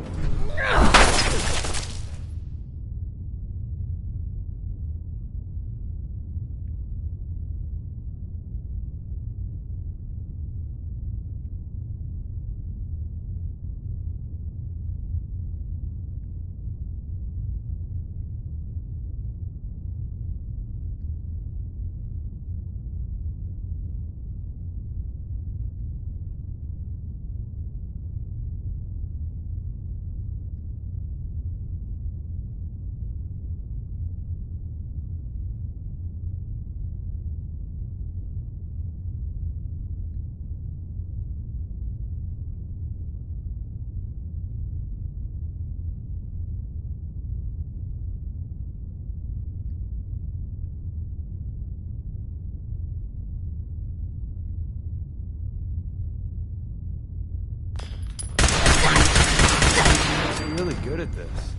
You're really good at this.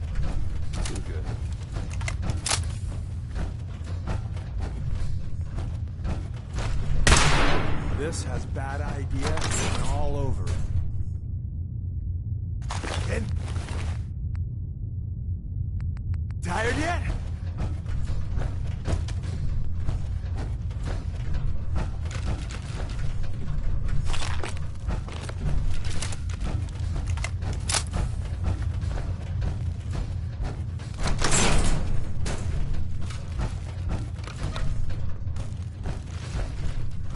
Too good. This has bad idea written all over it. And... Tired yet?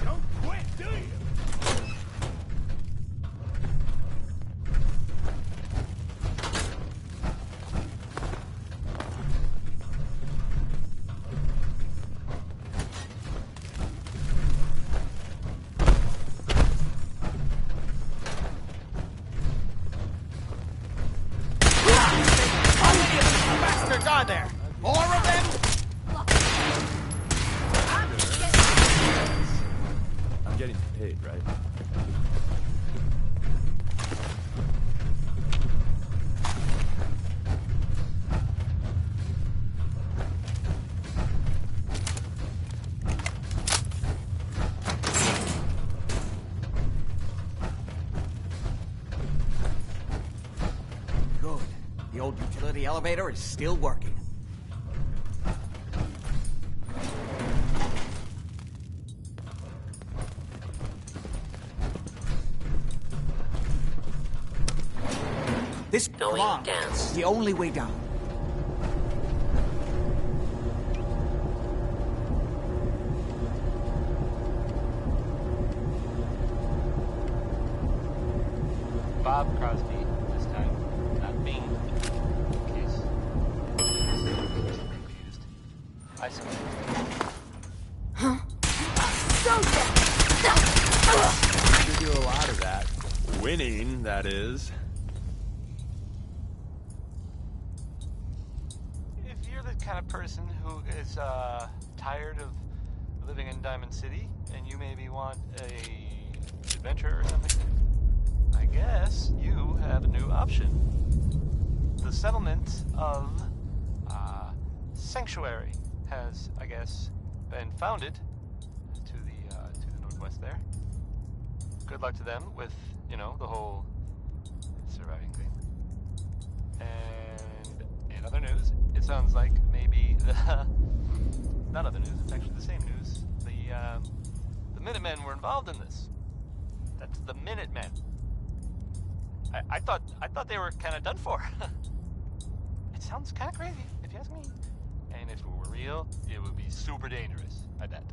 Don't quit, do you? How many of these bastards are there? More of them? I'm getting paid, right? The old utility elevator is still working. This long is the only way down. Bob Crosby, this time, not Bean. In case confused. I see. Huh? You do a lot of that. Winning, that is. If you're the kind of person who is tired of living in Diamond City and you maybe want a adventure or something, I guess you have a new option. The settlement of Sanctuary has, I guess, been founded to the northwest there. Good luck to them with, you know, the whole surviving thing. And in other news, it sounds like maybe not other news, it's actually the same news. The Minutemen were involved in this. That's the Minutemen. I thought they were kind of done for. It sounds kind of crazy, if you ask me. And if it were real, it would be super dangerous, I bet.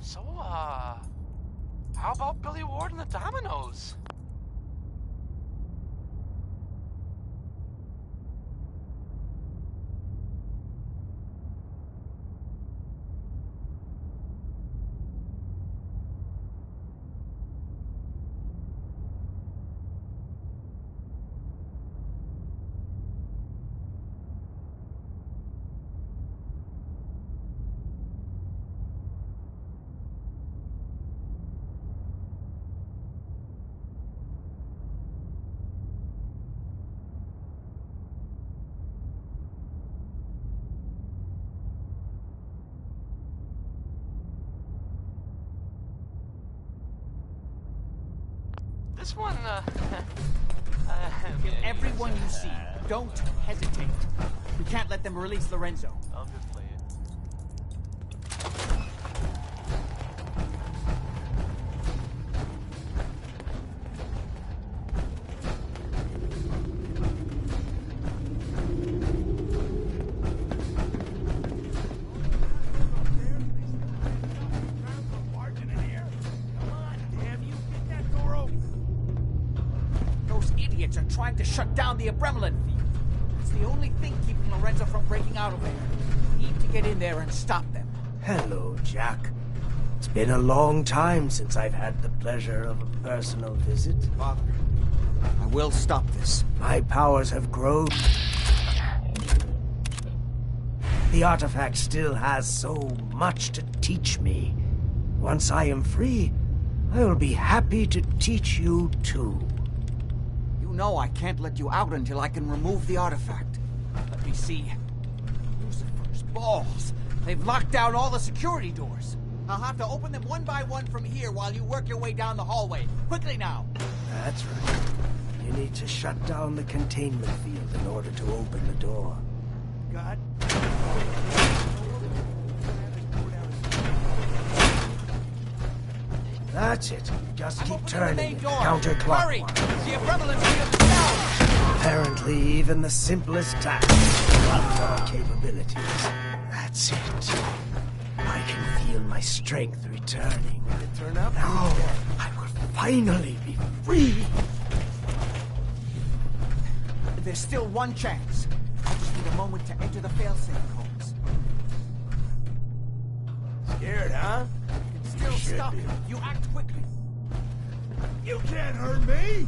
So, how about Billy Ward and the Dominoes? This one, Kill everyone you see. Don't hesitate. We can't let them release Lorenzo. I'll just play it. Are trying to shut down the Abremlin field. It's the only thing keeping Lorenzo from breaking out of there. We need to get in there and stop them. Hello, Jack. It's been a long time since I've had the pleasure of a personal visit. Father, I will stop this. My powers have grown. The artifact still has so much to teach me. Once I am free, I will be happy to teach you too. No, I can't let you out until I can remove the artifact. Let me see. Lucifer's balls. They've locked down all the security doors. I'll have to open them one by one from here while you work your way down the hallway. Quickly now. That's right. You need to shut down the containment field in order to open the door. God. That's it. Just keep turning it Hurry! counterclockwise. The Abremlin field is down! Apparently, even the simplest tasks beyond our capabilities. That's it. I can feel my strength returning. Turn up. Now, I will finally be free. There's still one chance. I just need a moment to enter the failsafe codes. Scared, huh? Still stop you. You act quickly. You can't hurt me!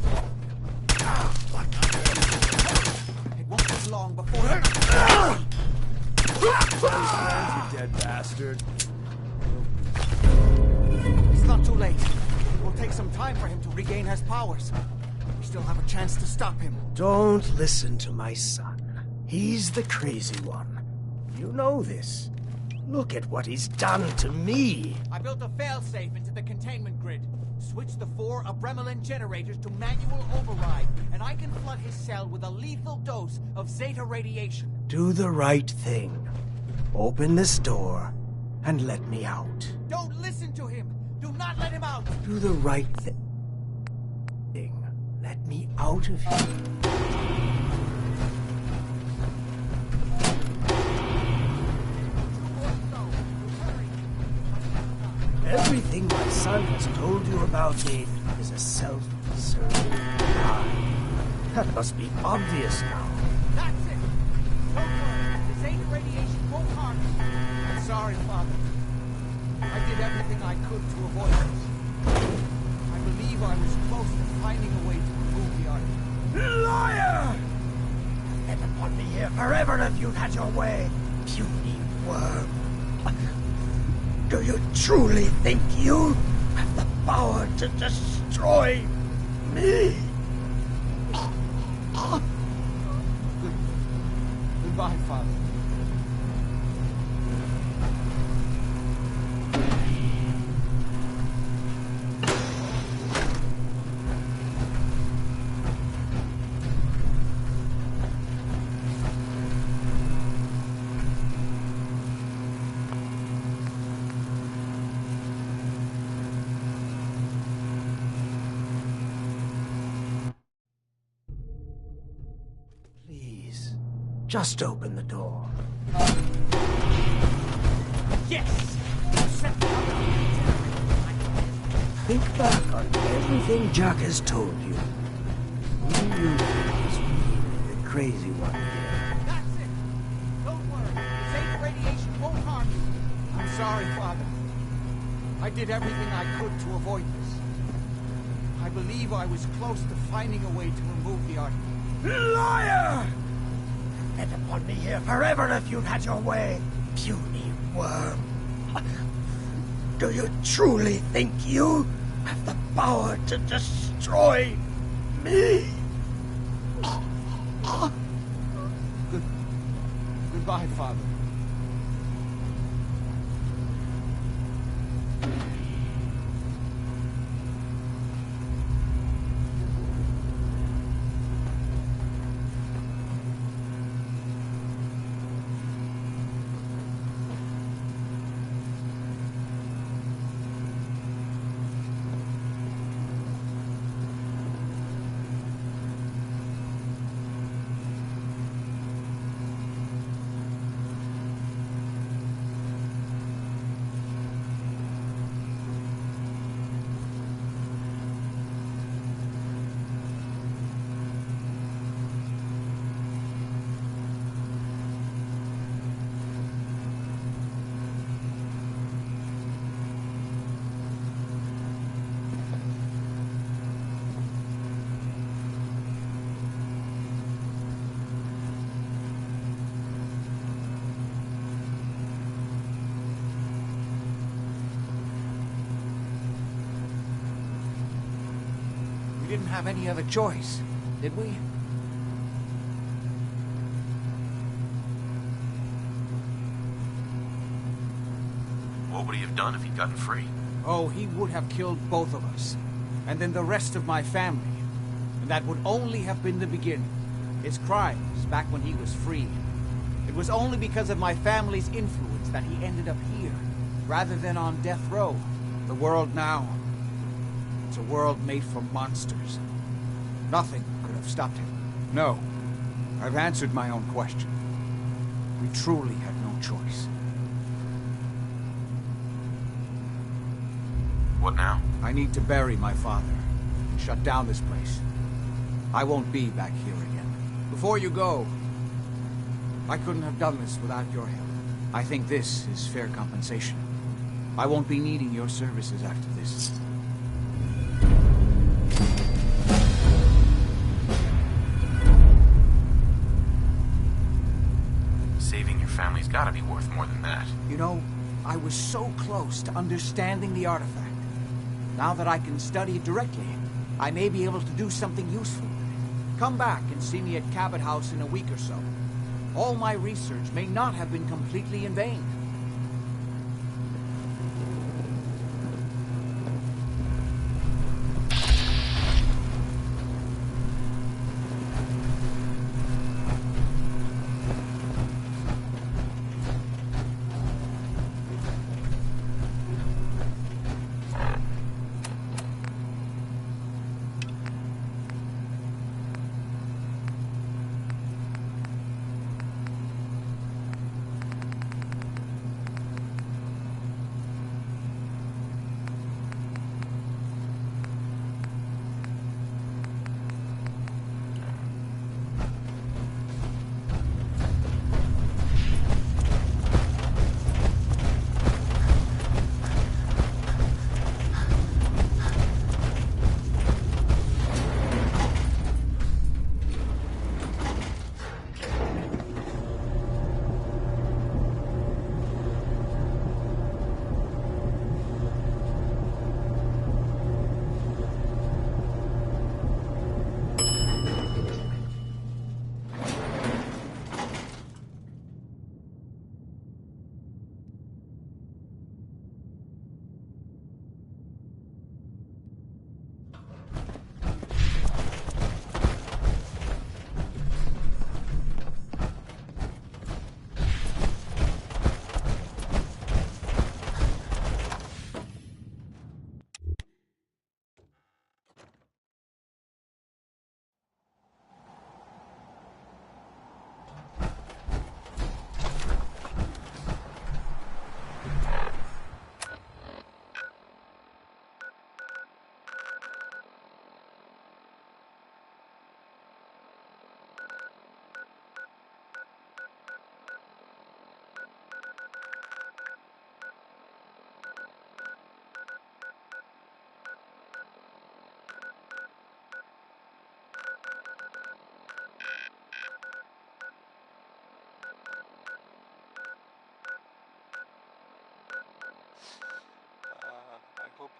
It won't take long before... You dead bastard. It's not too late. It will take some time for him to regain his powers. We still have a chance to stop him. Don't listen to my son. He's the crazy one. You know this. Look at what he's done to me. I built a failsafe into the containment grid. Switched the 4 Abremelin generators to manual override, and I can flood his cell with a lethal dose of Zeta radiation. Do the right thing. Open this door and let me out. Don't listen to him! Do not let him out! Do the right thing. Let me out of here. Everything my son has told you about me is a self-serving lie. That must be obvious now. That's it! Don't worry, the Zeta radiation won't harm you. I'm sorry, Father. I did everything I could to avoid this. I believe I was close to finding a way to remove the artifact. Liar! Fed upon me here forever if you'd had your way, puny worm. Do you truly think you have the power to destroy me? Goodbye, Father. Just open the door. Yes! Think back on everything Jack has told you. Who do you think is really the crazy one here? That's it! Don't worry, the Zeta radiation won't harm you. I'm sorry, Father. I did everything I could to avoid this. I believe I was close to finding a way to remove the artifact. Liar! Fed upon me here forever if you'd had your way, puny worm. Do you truly think you have the power to destroy me? Goodbye, Father. We didn't have any other choice, did we? What would he have done if he'd gotten free? Oh, he would have killed both of us. And then the rest of my family. And that would only have been the beginning. His crimes back when he was free. It was only because of my family's influence that he ended up here, rather than on death row. The world now, it's a world made for monsters. Nothing could have stopped him. No, I've answered my own question. We truly had no choice. What now? I need to bury my father. Shut down this place. I won't be back here again. Before you go, I couldn't have done this without your help. I think this is fair compensation. I won't be needing your services after this. Saving your family's gotta be worth more than that. You know, I was so close to understanding the artifact. Now that I can study it directly, I may be able to do something useful with it. Come back and see me at Cabot House in a week or so. All my research may not have been completely in vain.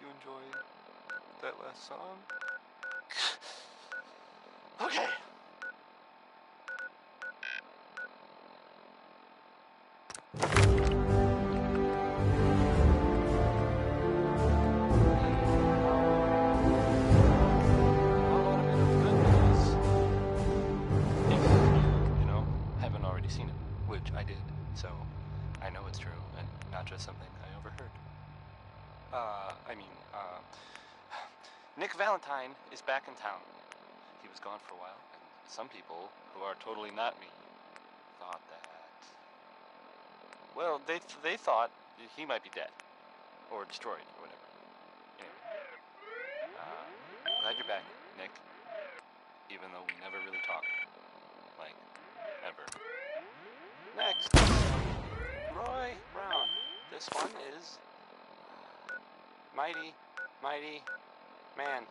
you enjoyed that last song. Okay. Seen it, which I did, so I know it's true, and not just something I overheard. Nick Valentine is back in town. He was gone for a while, and some people, who are totally not me, thought that... Well, they thought he might be dead, or destroyed, or whatever. Anyway, glad you're back, Nick, even though we never really talked. Like, ever. Next, Roy Brown. This one is Mighty Man.